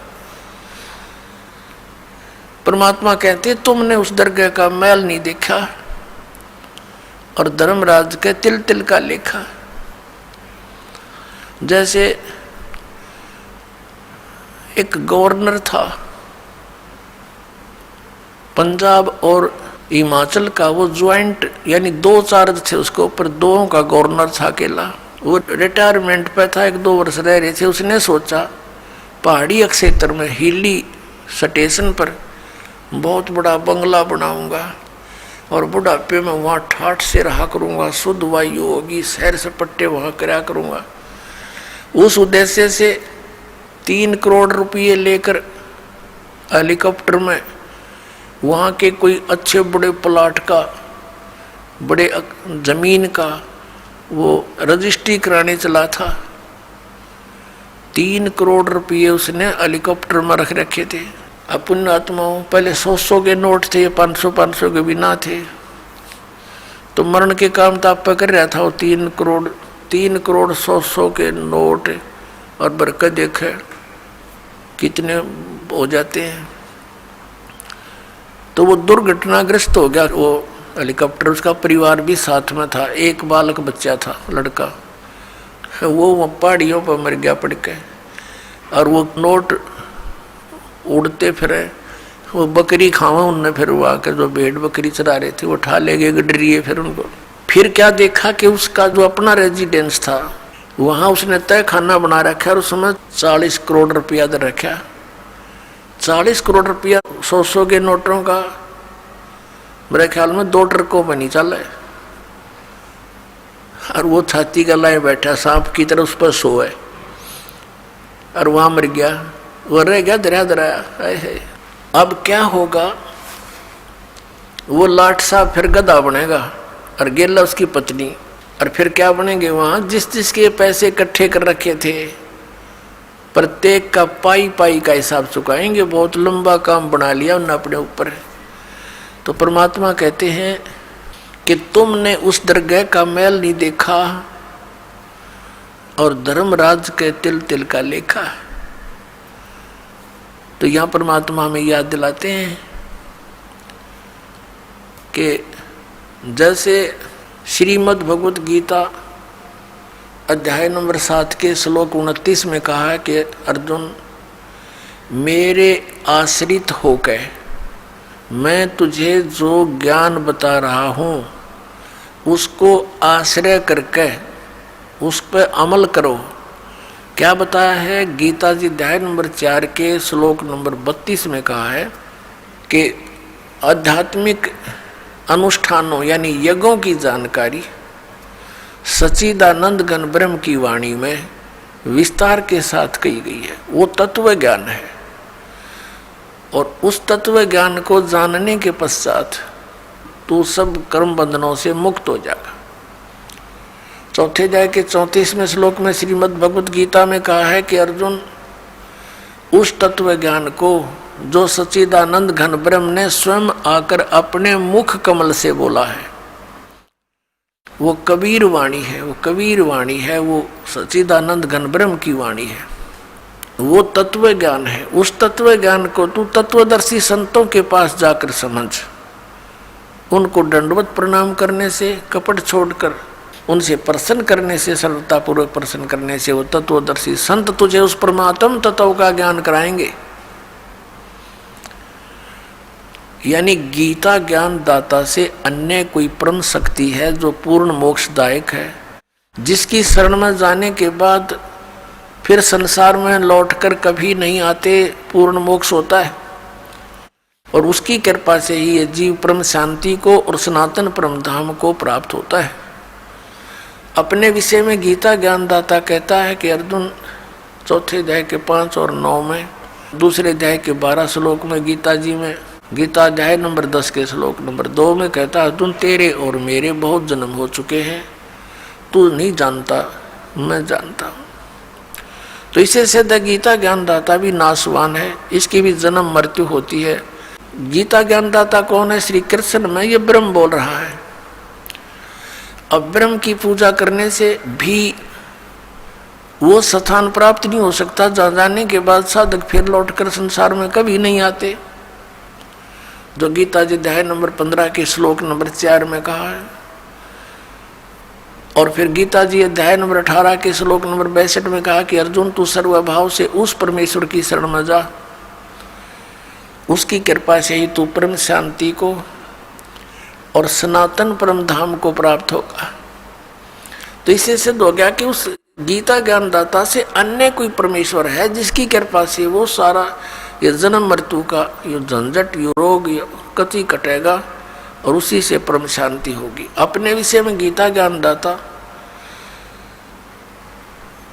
परमात्मा कहते तुमने उस दरगाह का मैल नहीं देखा, और धर्मराज के तिल तिल का लेखा। जैसे एक गवर्नर था पंजाब और हिमाचल का, वो ज्वाइंट यानी 2 चार्ज थे उसके ऊपर, 2 का गवर्नर था अकेला। वो रिटायरमेंट पे था, 1-2 वर्ष रह रहे थे। उसने सोचा पहाड़ी क्षेत्र में हिली स्टेशन पर बहुत बड़ा बंगला बनाऊंगा और बुढ़ापे में वहाँ ठाठ से रहा करूँगा, शुद्ध वायु होगी, सैर सपट्टे वहाँ करा करूँगा। उस उद्देश्य से 3 करोड़ रुपये लेकर हेलीकॉप्टर में वहाँ के कोई अच्छे बड़े प्लाट का, बड़े जमीन का वो रजिस्ट्री कराने चला था। 3 करोड़ रुपये उसने हेलीकॉप्टर में रख रखे थे। अब पुण्यात्माओं, पहले 100 के नोट थे, 500 के भी ना थे, तो मरण के काम तो आप कर रहा था। वो 3 करोड़ 100 के नोट और बरकत देखे कितने हो जाते हैं। तो वो दुर्घटनाग्रस्त हो गया वो हेलीकॉप्टर। उसका परिवार भी साथ में था, एक बालक बच्चा था, लड़का। वो पहाड़ियों पर मर गया पड़ के। और वो नोट उड़ते फिरे, वो बकरी खावा उनने, फिर वो आकर जो भेड़ बकरी चरा रहे थे वो उठा ले गए गडरिए। फिर उनको फिर क्या देखा कि उसका जो अपना रेजिडेंस था वहाँ उसने तय खाना बना रखा और उसमें 40 करोड़ रुपया दे रखा। 40 करोड़ रुपया 100 के नोटों का मेरे ख्याल में 2 ट्रकों पर नहीं चला है। और वो छाती का लाए बैठा सांप की तरह उस पर सोए और वहाँ मर गया। वो रह गया दराया। अब क्या होगा? वो लाट साहब फिर गधा बनेगा और गेला उसकी पत्नी, और फिर क्या बनेंगे वहाँ? जिसके पैसे इकट्ठे कर रखे थे प्रत्येक का पाई का हिसाब चुकाएंगे। बहुत लंबा काम बना लिया उन्होंने अपने ऊपर। तो परमात्मा कहते हैं कि तुमने उस दरगाह का मैल नहीं देखा और धर्मराज के तिल तिल का लेखा। तो यहाँ परमात्मा हमें याद दिलाते हैं कि जैसे श्रीमद् भगवत गीता अध्याय नंबर 7 के श्लोक 29 में कहा है कि अर्जुन, मेरे आश्रित होकर मैं तुझे जो ज्ञान बता रहा हूँ उसको आश्रय करके उस पर अमल करो। क्या बताया है? गीता जी अध्याय नंबर 4 के श्लोक नंबर 32 में कहा है कि आध्यात्मिक अनुष्ठानों यानी यज्ञों की जानकारी सच्चिदानंद घन ब्रह्म की वाणी में विस्तार के साथ कही गई है। वो तत्व ज्ञान है और उस तत्व ज्ञान को जानने के पश्चात तू सब कर्म बंधनों से मुक्त हो जाएगा। चौथे अध्याय के 34वें श्लोक में श्रीमद् भगवत गीता में कहा है कि अर्जुन, उस तत्व ज्ञान को जो सच्चिदानंद घन ब्रह्म ने स्वयं आकर अपने मुख कमल से बोला है, वो कबीर वाणी है, वो कबीर वाणी है, वो सच्चिदानंद घन ब्रह्म की वाणी है, वो तत्व ज्ञान है। उस तत्व ज्ञान को तू तत्वदर्शी संतों के पास जाकर समझ। उनको दंडवत प्रणाम करने से, कपट छोड़कर उनसे प्रसन्न करने से, सरलतापूर्वक प्रसन्न करने से वो तत्वदर्शी संत तुझे उस परमात्म तत्व का ज्ञान कराएंगे। यानी गीता ज्ञान दाता से अन्य कोई परम शक्ति है जो पूर्ण मोक्षदायक है, जिसकी शरण में जाने के बाद फिर संसार में लौटकर कभी नहीं आते, पूर्ण मोक्ष होता है। और उसकी कृपा से ही ये जीव परम शांति को और सनातन परम धाम को प्राप्त होता है। अपने विषय में गीता ज्ञानदाता कहता है कि अर्जुन, चौथे अध्याय के 5 और 9 में, दूसरे अध्याय के 12 श्लोक में गीता जी में, गीता अध्याय नंबर 10 के श्लोक नंबर 2 में कहता है, अर्जुन तेरे और मेरे बहुत जन्म हो चुके हैं, तू नहीं जानता, मैं जानता हूँ। तो इसे सिद्ध गीता ज्ञानदाता भी नाशवान है, इसकी भी जन्म मृत्यु होती है। गीता ज्ञानदाता कौन है? श्री कृष्ण में ये ब्रह्म बोल रहा है। अब ब्रह्म की पूजा करने से भी वो स्थान प्राप्त नहीं हो सकता जहाँ जाने के बाद साधक फिर लौटकर संसार में कभी नहीं आते, जो गीता जी अध्याय नंबर 15 के श्लोक नंबर 4 में कहा है। और फिर गीता जी अध्याय नंबर 18 के श्लोक नंबर 62 में कहा कि अर्जुन, तू सर्वभाव से उस परमेश्वर की शरण में जा, उसकी कृपा से ही तू परम शांति को और सनातन परम धाम को प्राप्त होगा। तो इससे सिद्ध हो गया कि उस गीता ज्ञानदाता से अन्य कोई परमेश्वर है जिसकी कृपा से वो सारा ये जन्म मृत्यु का ये झंझट, ये रोग, ये कति कटेगा और उसी से परम शांति होगी। अपने विषय में गीता ज्ञानदाता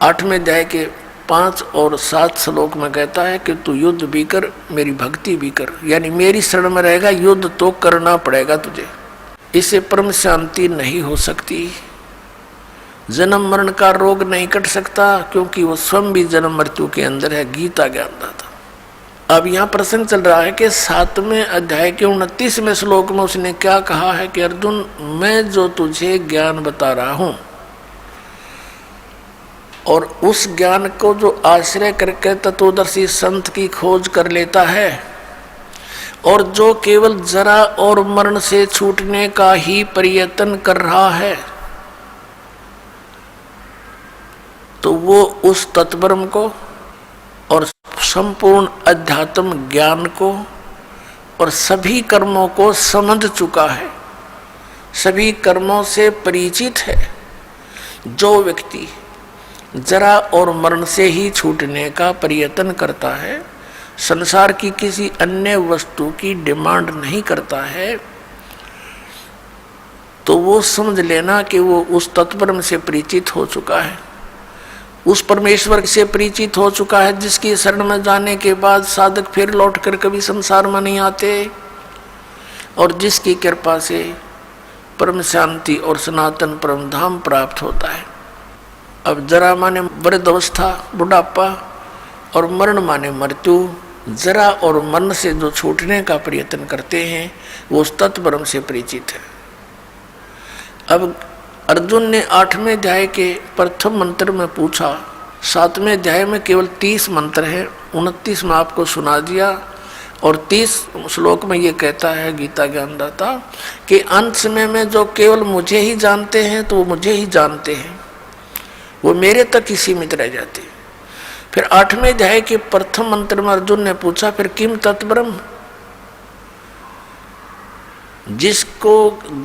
8वें अध्याय के 5 और 7 श्लोक में कहता है कि तू युद्ध भी कर, मेरी भक्ति भी कर, यानी मेरी शरण में रहेगा, युद्ध तो करना पड़ेगा तुझे, इससे परम शांति नहीं हो सकती। जन्म मरण का रोग नहीं कट सकता क्योंकि वो स्वयं भी जन्म मृत्यु के अंदर है, गीता ज्ञानदाता। अब यहाँ प्रश्न चल रहा है कि 7वें अध्याय के 29वें श्लोक में उसने क्या कहा है कि अर्जुन, मैं जो तुझे ज्ञान बता रहा हूं और उस ज्ञान को जो आश्रय करके तत्वदर्शी संत की खोज कर लेता है और जो केवल जरा और मरण से छूटने का ही प्रयत्न कर रहा है, तो वो उस तत्ब्रह्म को और संपूर्ण अध्यात्म ज्ञान को और सभी कर्मों को समझ चुका है, सभी कर्मों से परिचित है। जो व्यक्ति जरा और मरण से ही छूटने का प्रयत्न करता है, संसार की किसी अन्य वस्तु की डिमांड नहीं करता है, तो वो समझ लेना कि वो उस तत्ब्रह्म से परिचित हो चुका है, उस परमेश्वर से परिचित हो चुका है जिसकी शरण में जाने के बाद साधक फिर लौट कर कभी संसार में नहीं आते और जिसकी कृपा से परम शांति और सनातन परम धाम प्राप्त होता है। अब जरा माने वृद्धावस्था, बुढ़ापा, और मरण माने मृत्यु। जरा और मरण से जो छूटने का प्रयत्न करते हैं वो उस तत्ब्रह्म से परिचित है। अब अर्जुन ने 8वें अध्याय के प्रथम मंत्र में पूछा, 7वें अध्याय में केवल 30 मंत्र हैं, 29 में आपको सुना दिया और 30 श्लोक में ये कहता है गीता ज्ञानदाता कि अंत समय में जो केवल मुझे ही जानते हैं तो वो मुझे ही जानते हैं, वो मेरे तक ही सीमित रह जाते। फिर 8वें अध्याय के प्रथम मंत्र में अर्जुन ने पूछा, फिर किम तत्ब्रह्म, जिसको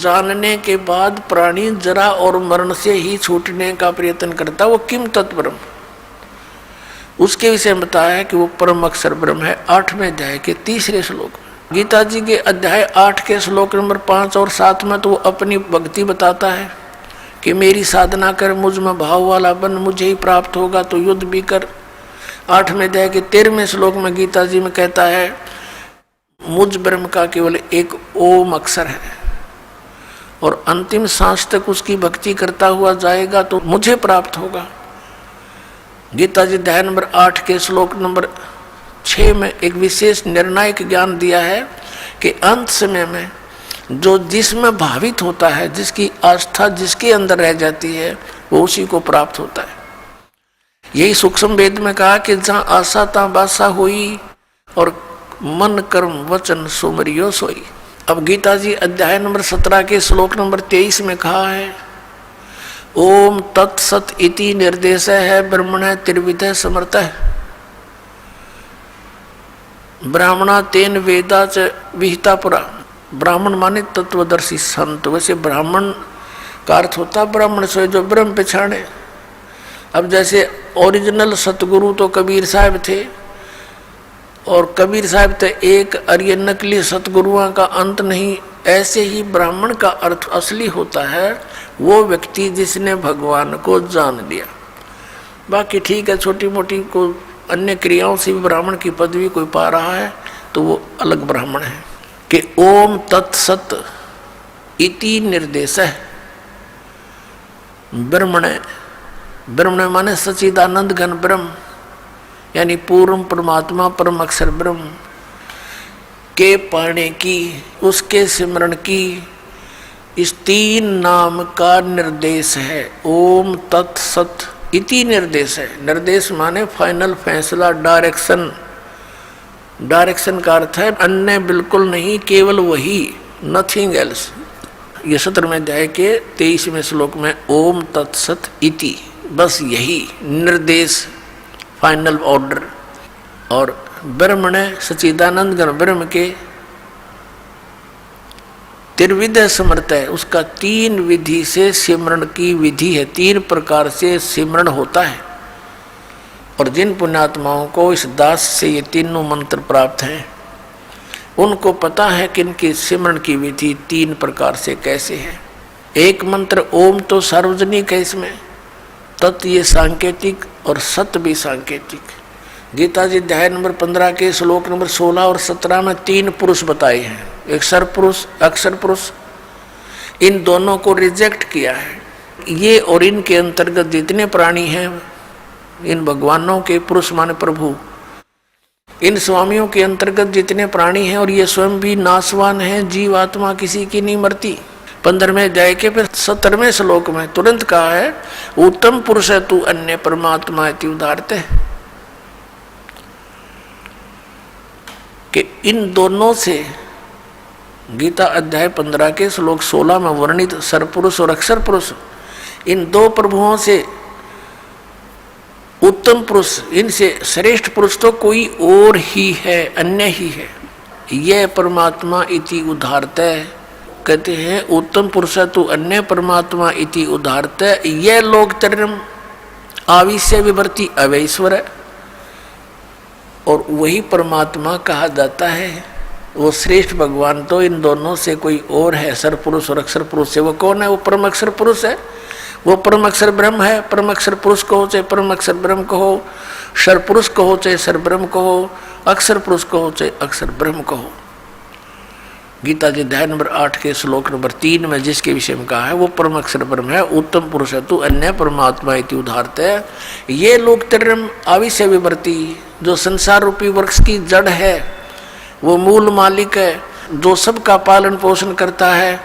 जानने के बाद प्राणी जरा और मरण से ही छूटने का प्रयत्न करता, वो किम तत्ब्रह्म, उसके विषय में बताया कि वो परम अक्षर ब्रह्म है। 8वें अध्याय के 3रे श्लोक में। गीता जी के अध्याय 8 के श्लोक नंबर 5 और 7 में तो वो अपनी भक्ति बताता है कि मेरी साधना कर, मुझ में भाव वाला बन, मुझे ही प्राप्त होगा, तो युद्ध भी कर। 8वें अध्याय के 13वें श्लोक में गीता जी में कहता है मुझ ब्रह्म का केवल एक ओम अक्षर है और अंतिम सांस तक उसकी भक्ति करता हुआ जाएगा तो मुझे प्राप्त होगा। गीता जी अध्याय नंबर 8 के श्लोक नंबर 6 में एक विशेष निर्णायक ज्ञान दिया है कि अंत समय में जो जिसमें भावित होता है, जिसकी आस्था जिसके अंदर रह जाती है, वो उसी को प्राप्त होता है। यही सूक्ष्म वेद में कहा कि जहाँ आशा ता बासा हुई और मन कर्म वचन सुमरियो सोई। अब गीता जी अध्याय नंबर 17 के श्लोक नंबर 23 में कहा है ओम तत्सत इति निर्देश है ब्रह्मण त्रिविध समर्थ ब्राह्मणा तेन वेदा च विहिता पुरा। ब्राह्मण माने तत्वदर्शी संत, वैसे ब्राह्मण का अर्थ होता ब्राह्मण से जो ब्रह्म पहचाने। अब जैसे ओरिजिनल सतगुरु तो कबीर साहब थे और कबीर साहब तो एक और ये नकली सतगुरुओं का अंत नहीं, ऐसे ही ब्राह्मण का अर्थ असली होता है वो व्यक्ति जिसने भगवान को जान लिया। बाकी ठीक है, छोटी मोटी को अन्य क्रियाओं से भी ब्राह्मण की पदवी कोई पा रहा है तो वो अलग ब्राह्मण है। कि ओम तत्सत इति निर्देश है ब्रह्मण। ब्रह्मण माने सच्चिदानंद घन ब्रह्म, यानी पूर्ण परमात्मा परम अक्षर ब्रह्म के पाने की, उसके सिमरण की इस 3 नाम का निर्देश है। ओम तत्सत इति निर्देश है। निर्देश माने फाइनल फैसला, डायरेक्शन। डायरेक्शन का अर्थ है अन्य बिल्कुल नहीं, केवल वही, नथिंग एल्स। ये 17वें अध्याय के 23वें श्लोक में ओम तत्सत इति, बस यही निर्देश, फाइनल ऑर्डर। और ब्रह्मण सच्चिदानंद घन ब्रह्म के त्रिविध समर्थ है, उसका 3 विधि से सिमरण की विधि है, 3 प्रकार से सिमरण होता है। और जिन पुण्यात्माओं को इस दास से ये तीनों मंत्र प्राप्त हैं, उनको पता है कि इनकी सिमरण की विधि 3 प्रकार से कैसे है। एक मंत्र ओम तो सार्वजनिक है, इसमें तत् ये सांकेतिक और सत भी सांकेतिक। गीता जी अध्याय नंबर 15 के श्लोक नंबर 16 और 17 में 3 पुरुष बताए हैं, एक सरपुरुष, अक्षर पुरुष। इन दोनों को रिजेक्ट किया है। ये और इनके अंतर्गत जितने प्राणी हैं, इन भगवानों के पुरुष माने प्रभु, इन स्वामियों के अंतर्गत जितने प्राणी हैं, और ये स्वयं भी नाशवान हैं, जीवात्मा किसी की नहीं मरती। 15वें अध्याय के फिर 17वें श्लोक में तुरंत कहा है, उत्तम पुरुष है तू अन्य परमात्मा इति उदारते, कि इन दोनों से गीता अध्याय 15 के श्लोक 16 में वर्णित सरपुरुष और अक्षर पुरुष, इन 2 प्रभुओं से उत्तम पुरुष, इनसे श्रेष्ठ पुरुष तो कोई और ही है, अन्य ही है। यह परमात्मा इति उदारते, कहते हैं उत्तम पुरुष तो अन्य परमात्मा इति उदारते, यह लोक तरम आविश्य विवर्ती अवैश्वर है, और वही परमात्मा कहा जाता है। वो श्रेष्ठ भगवान तो इन दोनों से कोई और है, सरपुरुष और अक्षर पुरुष से। वो कौन है? वो परम अक्षर पुरुष है, वो परम अक्षर ब्रह्म है। परम अक्षर पुरुष कहो चाहे परम अक्षर ब्रह्म कहो, सर पुरुष कहो चाहे सर ब्रह्म कहो, अक्षर पुरुष कहो चाहे अक्षर ब्रह्म कहो। गीता जी अध्याय नंबर 8 के श्लोक नंबर 3 में जिसके विषय में कहा है, वो परम अक्षर ब्रह्म है, उत्तम पुरुष है तू अन्य परमात्मा इति उदारते। ये लोक तरम आविश्य विवर्ती, जो संसार रूपी वृक्ष की जड़ है, वो मूल मालिक है, जो सबका पालन पोषण करता है,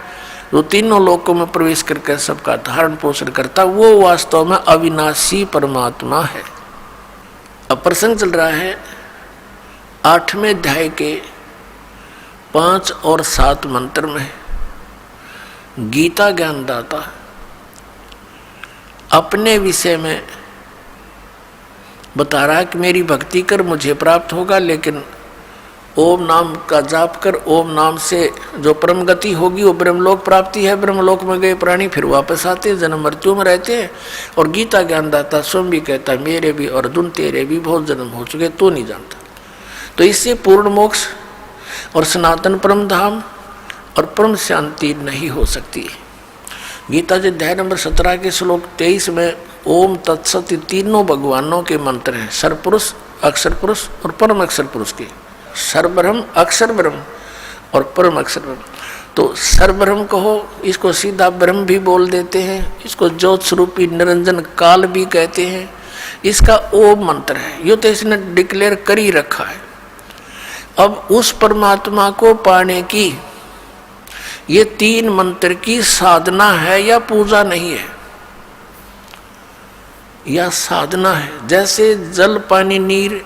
जो तीनों लोकों में प्रवेश करके सबका धारण पोषण करता, वो वास्तव में अविनाशी परमात्मा है। अब प्रसंग चल रहा है 8वें अध्याय के 5 और 7 मंत्र में। गीता ज्ञानदाता अपने विषय में बता रहा है कि मेरी भक्ति कर मुझे प्राप्त होगा, लेकिन ओम नाम का जाप कर, ओम नाम से जो परम गति होगी वो ब्रह्मलोक प्राप्ति है। ब्रह्मलोक में गए प्राणी फिर वापस आते हैं, जन्म मृत्यु में रहते हैं। और गीता ज्ञानदाता स्वयं भी कहता है, मेरे भी और अर्जुन तेरे भी बहुत जन्म हो चुके, तू नहीं जानता। तो इससे पूर्ण मोक्ष और सनातन परम धाम और परम शांति नहीं हो सकती। गीता जी अध्याय नंबर 17 के श्लोक 23 में ओम तत्सत तीनों भगवानों के मंत्र हैं, सरपुरुष, अक्षर पुरुष और परम अक्षर पुरुष के। सर्वब्रह्म, अक्षर ब्रह्म और परम अक्षर ब्रह्म। तो सर्वब्रह्म कहो, इसको सीधा ब्रह्म भी बोल देते हैं, इसको ज्योत स्वरूपी निरंजन काल भी कहते हैं। इसका ओम मंत्र है, यो तो इसने डिक्लेयर कर ही रखा है। अब उस परमात्मा को पाने की ये 3 मंत्र की साधना है या पूजा नहीं है, या साधना है। जैसे जल पानी नीर,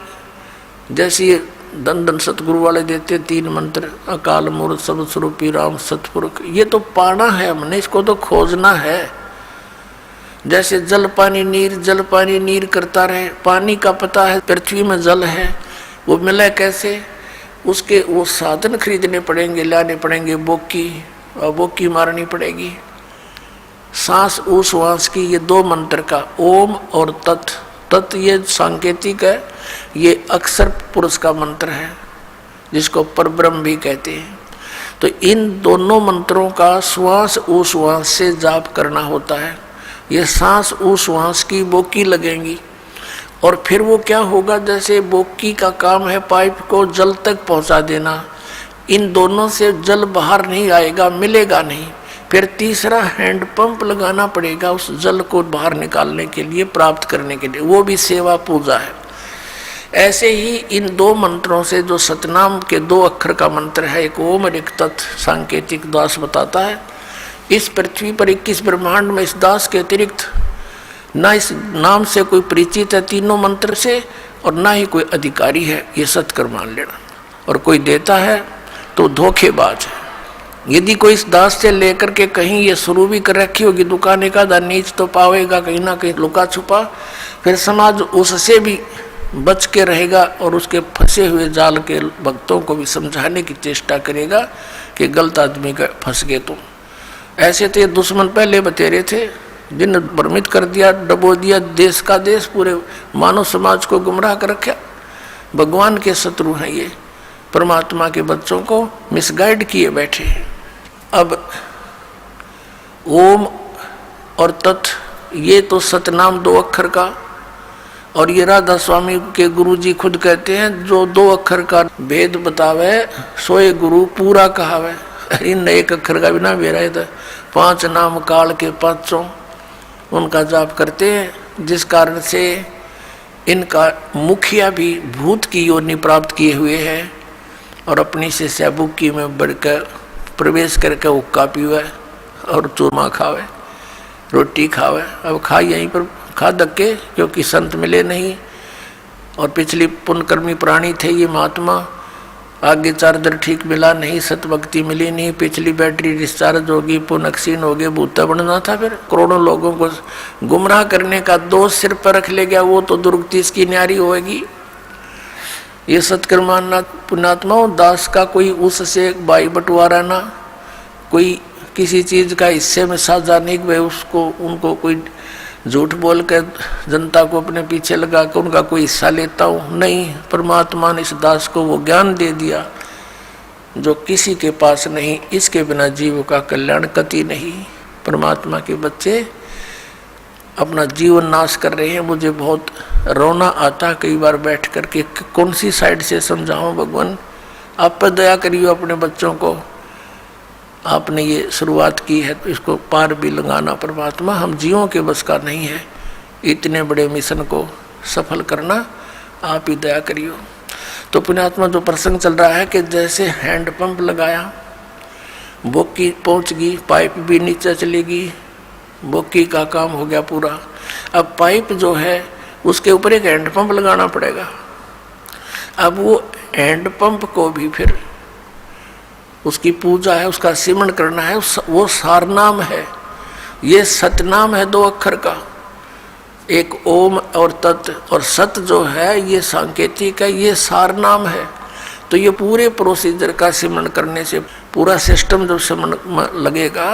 जैसे दन दन सतगुरु वाले देते 3 मंत्र, अकाल मूर्त सब स्वरूपी राम सतपुरुष, ये तो पाना है हमने, इसको तो खोजना है। जैसे जल पानी नीर करता रहे, पानी का पता है पृथ्वी में जल है, वो मिला कैसे, उसके वो साधन खरीदने पड़ेंगे, लाने पड़ेंगे, बोकी मारनी पड़ेगी। सांस उश्वास की, ये 2 मंत्र का ओम और तत् ये सांकेतिक है, ये अक्षर पुरुष का मंत्र है जिसको परब्रह्म भी कहते हैं। तो इन दोनों मंत्रों का श्वास उश्वास से जाप करना होता है। ये सांस उश्वास की बोकी लगेंगी, और फिर वो क्या होगा, जैसे बोकी का काम है पाइप को जल तक पहुंचा देना, इन दोनों से जल बाहर नहीं आएगा, मिलेगा नहीं। फिर तीसरा हैंड पंप लगाना पड़ेगा उस जल को बाहर निकालने के लिए, प्राप्त करने के लिए, वो भी सेवा पूजा है। ऐसे ही इन 2 मंत्रों से, जो सतनाम के 2 अक्षर का मंत्र है, एक ओम और एक तत्, सांकेतिक दास बताता है इस पृथ्वी पर 21 ब्रह्मांड में इस दास के अतिरिक्त ना इस नाम से कोई परिचित है 3 मंत्र से, और ना ही कोई अधिकारी है, ये सत्कर मान लेना। और कोई देता है तो धोखेबाज है। यदि कोई इस दास से लेकर के कहीं ये शुरू भी कर रखी होगी दुकान का नीच तो पावेगा कहीं ना कहीं लुका छुपा, फिर समाज उससे भी बच के रहेगा और उसके फंसे हुए जाल के भक्तों को भी समझाने की चेष्टा करेगा कि गलत आदमी का फंस गए तुम। ऐसे तो ये दुश्मन पहले बतेरे थे, जिन भ्रमित कर दिया, डबो दिया देश का देश, पूरे मानव समाज को गुमराह कर रखा। भगवान के शत्रु हैं ये, परमात्मा के बच्चों को मिसगाइड किए बैठे हैं। अब ओम और तत् ये तो सतनाम 2 अक्षर का, और ये राधा स्वामी के गुरुजी खुद कहते हैं जो 2 अक्षर का भेद बतावे सोए गुरु पूरा कहावे। इन 1 अक्षर का भी ना मेरा है, 5 नाम काल के 5 उनका जाप करते हैं, जिस कारण से इनका मुखिया भी भूत की योनि प्राप्त किए हुए हैं और अपनी से सैबुकी में बढ़कर प्रवेश करके हुक्का पीवे और चूरमा खावे, रोटी खावे। अब खा यहीं पर खा धक्के, क्योंकि संत मिले नहीं और पिछली पुण्यकर्मी प्राणी थे ये महात्मा। आगे चार्जर ठीक मिला नहीं, सतभक्ति मिली नहीं, पिछली बैटरी डिस्चार्ज होगी, पुनक्षीण हो गए, भूता बनना था। फिर करोड़ों लोगों को गुमराह करने का दोष सिर पर रख ले गया, वो तो दुर्गति इसकी न्यारी होगी। ये सत्कर्माना पुण्यात्मा दास का कोई उससे भाई बंटवारा ना, कोई किसी चीज का हिस्से में साझा नहीं कि उसको उनको कोई झूठ बोल कर जनता को अपने पीछे लगा कर उनका कोई हिस्सा लेता हूँ, नहीं। परमात्मा ने इस दास को वो ज्ञान दे दिया जो किसी के पास नहीं, इसके बिना जीव का कल्याण कति नहीं। परमात्मा के बच्चे अपना जीवन नाश कर रहे हैं। मुझे बहुत रोना आता कई बार बैठ कर के कौन सी साइड से समझाऊं भगवान, आप पर दया करिए अपने बच्चों को। आपने ये शुरुआत की है तो इसको पार भी लगाना परमात्मा, हम जीवों के बस का नहीं है इतने बड़े मिशन को सफल करना, आप ही दया करियो। तो पुण्यात्मा जो प्रसंग चल रहा है कि जैसे हैंड पंप लगाया, बोकी पहुंच गई, पाइप भी नीचे चलेगी, बोकी का काम हो गया पूरा। अब पाइप जो है उसके ऊपर एक हैंड पंप लगाना पड़ेगा। अब वो हैंड पंप को भी फिर उसकी पूजा है, उसका सिमरण करना है, वो सारनाम है, ये सतनाम है 2 अक्षर का, एक ओम और तत्, और सत जो है ये सांकेतिक है, ये सारनाम है। तो ये पूरे प्रोसीजर का सिमरण करने से पूरा सिस्टम जब सिमरण लगेगा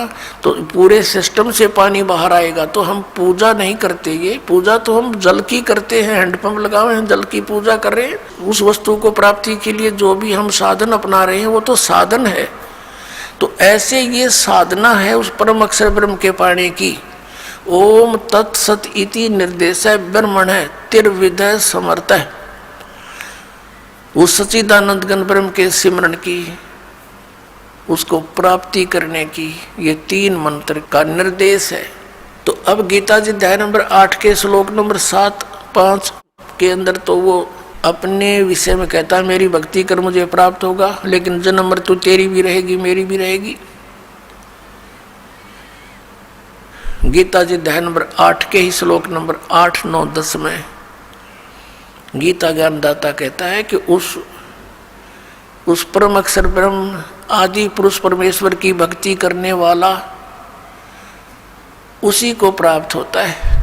तो पूरे सिस्टम से पानी बाहर आएगा। तो हम पूजा नहीं करते, ये पूजा तो हम जल की करते हैं, हैंडपंप लगाए हैं, जल की पूजा कर रहे हैं। उस वस्तु को प्राप्ति के लिए जो भी हम साधन अपना रहे हैं वो तो साधन है। तो ऐसे ये साधना है उस परम अक्षर ब्रह्म के पाने की। ओम तत्सत इति निर्देश ब्रह्मण है तिर्विधय समर्थ है, उस सच्चिदानंद घन ब्रह्म के सिमरण की, उसको प्राप्ति करने की ये 3 मंत्र का निर्देश है। तो अब गीता जी अध्याय नंबर 8 के श्लोक नंबर 7-5 के अंदर तो वो अपने विषय में कहता है मेरी भक्ति कर मुझे प्राप्त होगा, लेकिन जन्म मृत्यु तेरी भी रहेगी मेरी भी रहेगी। गीता जी अध्याय नंबर 8 के ही श्लोक नंबर 8, 9, 10 में गीता ज्ञानदाता कहता है कि उस परम अक्षर ब्रह्म आदि पुरुष परमेश्वर की भक्ति करने वाला उसी को प्राप्त होता है।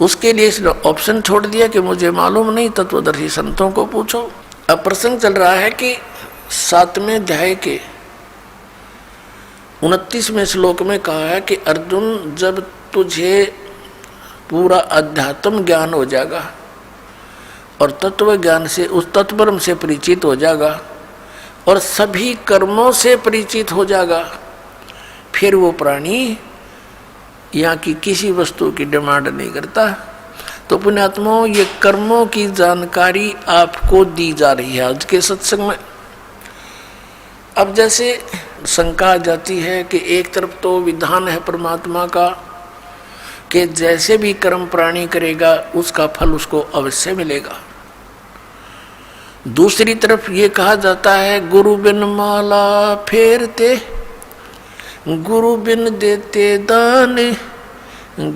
उसके लिए इसने ऑप्शन छोड़ दिया कि मुझे मालूम नहीं, तत्वदर्शी संतों को पूछो। अब प्रसंग चल रहा है कि 7वें अध्याय के 29वें श्लोक में कहा है कि अर्जुन जब तुझे पूरा अध्यात्म ज्ञान हो जाएगा और तत्व ज्ञान से उस तत्वब्रह्म से परिचित हो जाएगा और सभी कर्मों से परिचित हो जाएगा, फिर वो प्राणी यहाँ की किसी वस्तु की डिमांड नहीं करता। तो पुण्यात्माओं ये कर्मों की जानकारी आपको दी जा रही है आज के सत्संग में। अब जैसे शंका आ जाती है कि एक तरफ तो विधान है परमात्मा का कि जैसे भी कर्म प्राणी करेगा उसका फल उसको अवश्य मिलेगा, दूसरी तरफ ये कहा जाता है गुरु बिन माला फेरते, गुरु बिन देते दान,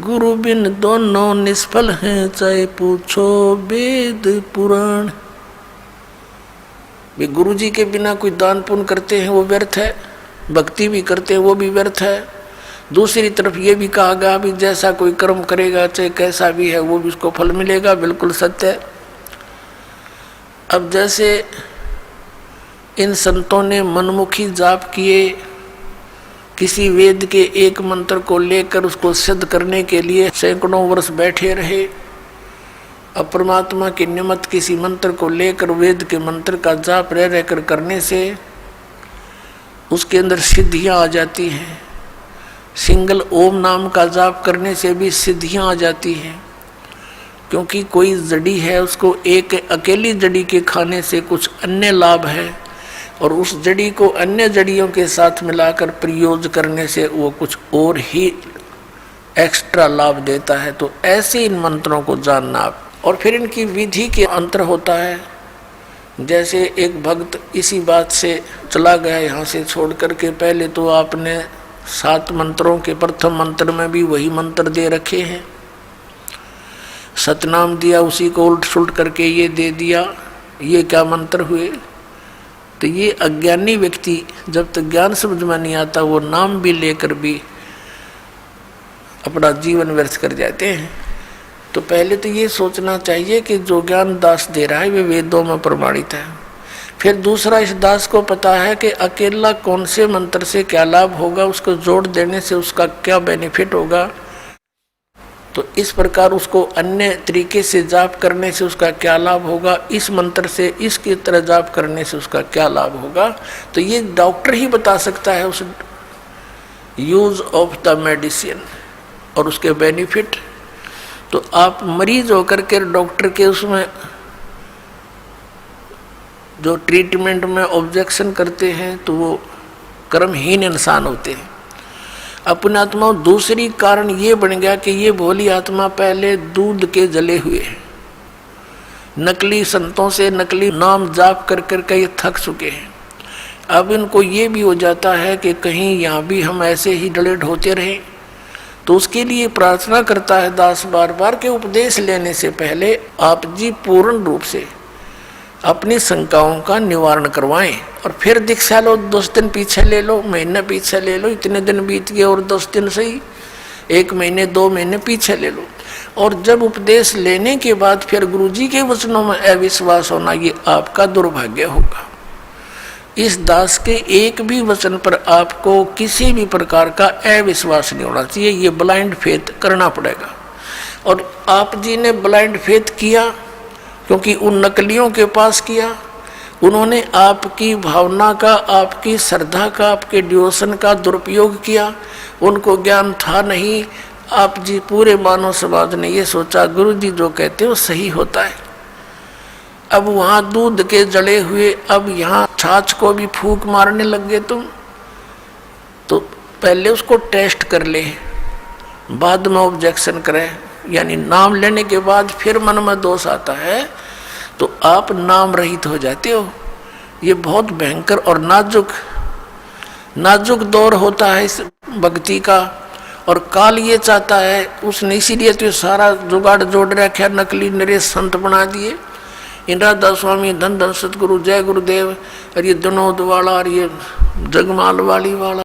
गुरु बिन दोनों निष्फल हैं चाहे पूछो वेद पुराण। वे गुरु जी के बिना कोई दान पुण्य करते हैं वो व्यर्थ है, भक्ति भी करते हैं वो भी व्यर्थ है। दूसरी तरफ ये भी कहा गया भी जैसा कोई कर्म करेगा चाहे कैसा भी है वो भी उसको फल मिलेगा, बिल्कुल सत्य है। अब जैसे इन संतों ने मनमुखी जाप किए, किसी वेद के एक मंत्र को लेकर उसको सिद्ध करने के लिए सैकड़ों वर्ष बैठे रहे। अब परमात्मा की निमित्त किसी मंत्र को लेकर वेद के मंत्र का जाप रह रहकर करने से उसके अंदर सिद्धियां आ जाती हैं। सिंगल ओम नाम का जाप करने से भी सिद्धियां आ जाती हैं, क्योंकि कोई जड़ी है उसको एक अकेली जड़ी के खाने से कुछ अन्य लाभ है, और उस जड़ी को अन्य जड़ियों के साथ मिलाकर प्रयोग करने से वो कुछ और ही एक्स्ट्रा लाभ देता है। तो ऐसे इन मंत्रों को जानना आप, और फिर इनकी विधि के अंतर होता है। जैसे एक भक्त इसी बात से चला गया यहाँ से छोड़ करके, पहले तो आपने 7 मंत्रों के प्रथम मंत्र में भी वही मंत्र दे रखे हैं, सतनाम दिया, उसी को उल्ट सुलट करके ये दे दिया, ये क्या मंत्र हुए। तो ये अज्ञानी व्यक्ति जब तक ज्ञान समझ में नहीं आता वो नाम भी लेकर भी अपना जीवन व्यर्थ कर जाते हैं। तो पहले तो ये सोचना चाहिए कि जो ज्ञान दास दे रहा है वे वेदों में प्रमाणित है। फिर दूसरा, इस दास को पता है कि अकेला कौन से मंत्र से क्या लाभ होगा, उसको जोड़ देने से उसका क्या बेनिफिट होगा। तो इस प्रकार उसको अन्य तरीके से जाप करने से उसका क्या लाभ होगा, इस मंत्र से इसकी तरह जाप करने से उसका क्या लाभ होगा। तो ये डॉक्टर ही बता सकता है उस यूज ऑफ द मेडिसिन और उसके बेनिफिट। तो आप मरीज होकर के डॉक्टर के उसमें जो ट्रीटमेंट में ऑब्जेक्शन करते हैं तो वो कर्महीन इंसान होते हैं। अपनी आत्मा दूसरी कारण ये बन गया कि ये भोली आत्मा पहले दूध के जले हुए हैं, नकली संतों से नकली नाम जाप कर कर के ये थक चुके हैं। अब इनको ये भी हो जाता है कि कहीं यहाँ भी हम ऐसे ही डले ढोते रहें। तो उसके लिए प्रार्थना करता है दास बार बार के उपदेश लेने से पहले आप जी पूर्ण रूप से अपनी शंकाओं का निवारण करवाएं, और फिर दीक्षा लो, 10 दिन पीछे ले लो, महीना पीछे ले लो, इतने दिन बीत गए और 10 दिन सही, 1 महीने 2 महीने पीछे ले लो। और जब उपदेश लेने के बाद फिर गुरुजी के वचनों में अविश्वास होना, ये आपका दुर्भाग्य होगा। इस दास के एक भी वचन पर आपको किसी भी प्रकार का अविश्वास नहीं होना चाहिए, ये ब्लाइंड फेथ करना पड़ेगा। और आप जी ने ब्लाइंड फेथ किया क्योंकि उन नकलियों के पास किया, उन्होंने आपकी भावना का, आपकी श्रद्धा का, आपके डिवोशन का दुरुपयोग किया, उनको ज्ञान था नहीं। आप जी पूरे मानव समाज ने ये सोचा गुरु जी जो कहते हो सही होता है। अब वहाँ दूध के जड़े हुए, अब यहाँ छाछ को भी फूंक मारने लग गए तुम। तो पहले उसको टेस्ट कर ले, बाद में ऑब्जेक्शन करें, यानी नाम लेने के बाद फिर मन में दोष आता है तो आप नाम रहित हो जाते हो। ये बहुत भयंकर और नाजुक दौर होता है इस भक्ति का, और काल ये चाहता है, उसने इसीलिए तो सारा जुगाड़ जोड़ रखा, नकली नरेश संत बना दिए। इंद्रादास स्वामी, धन धन सतगुरु, जय गुरुदेव, और ये विनोद वाला और ये जगमाल वाली वाला।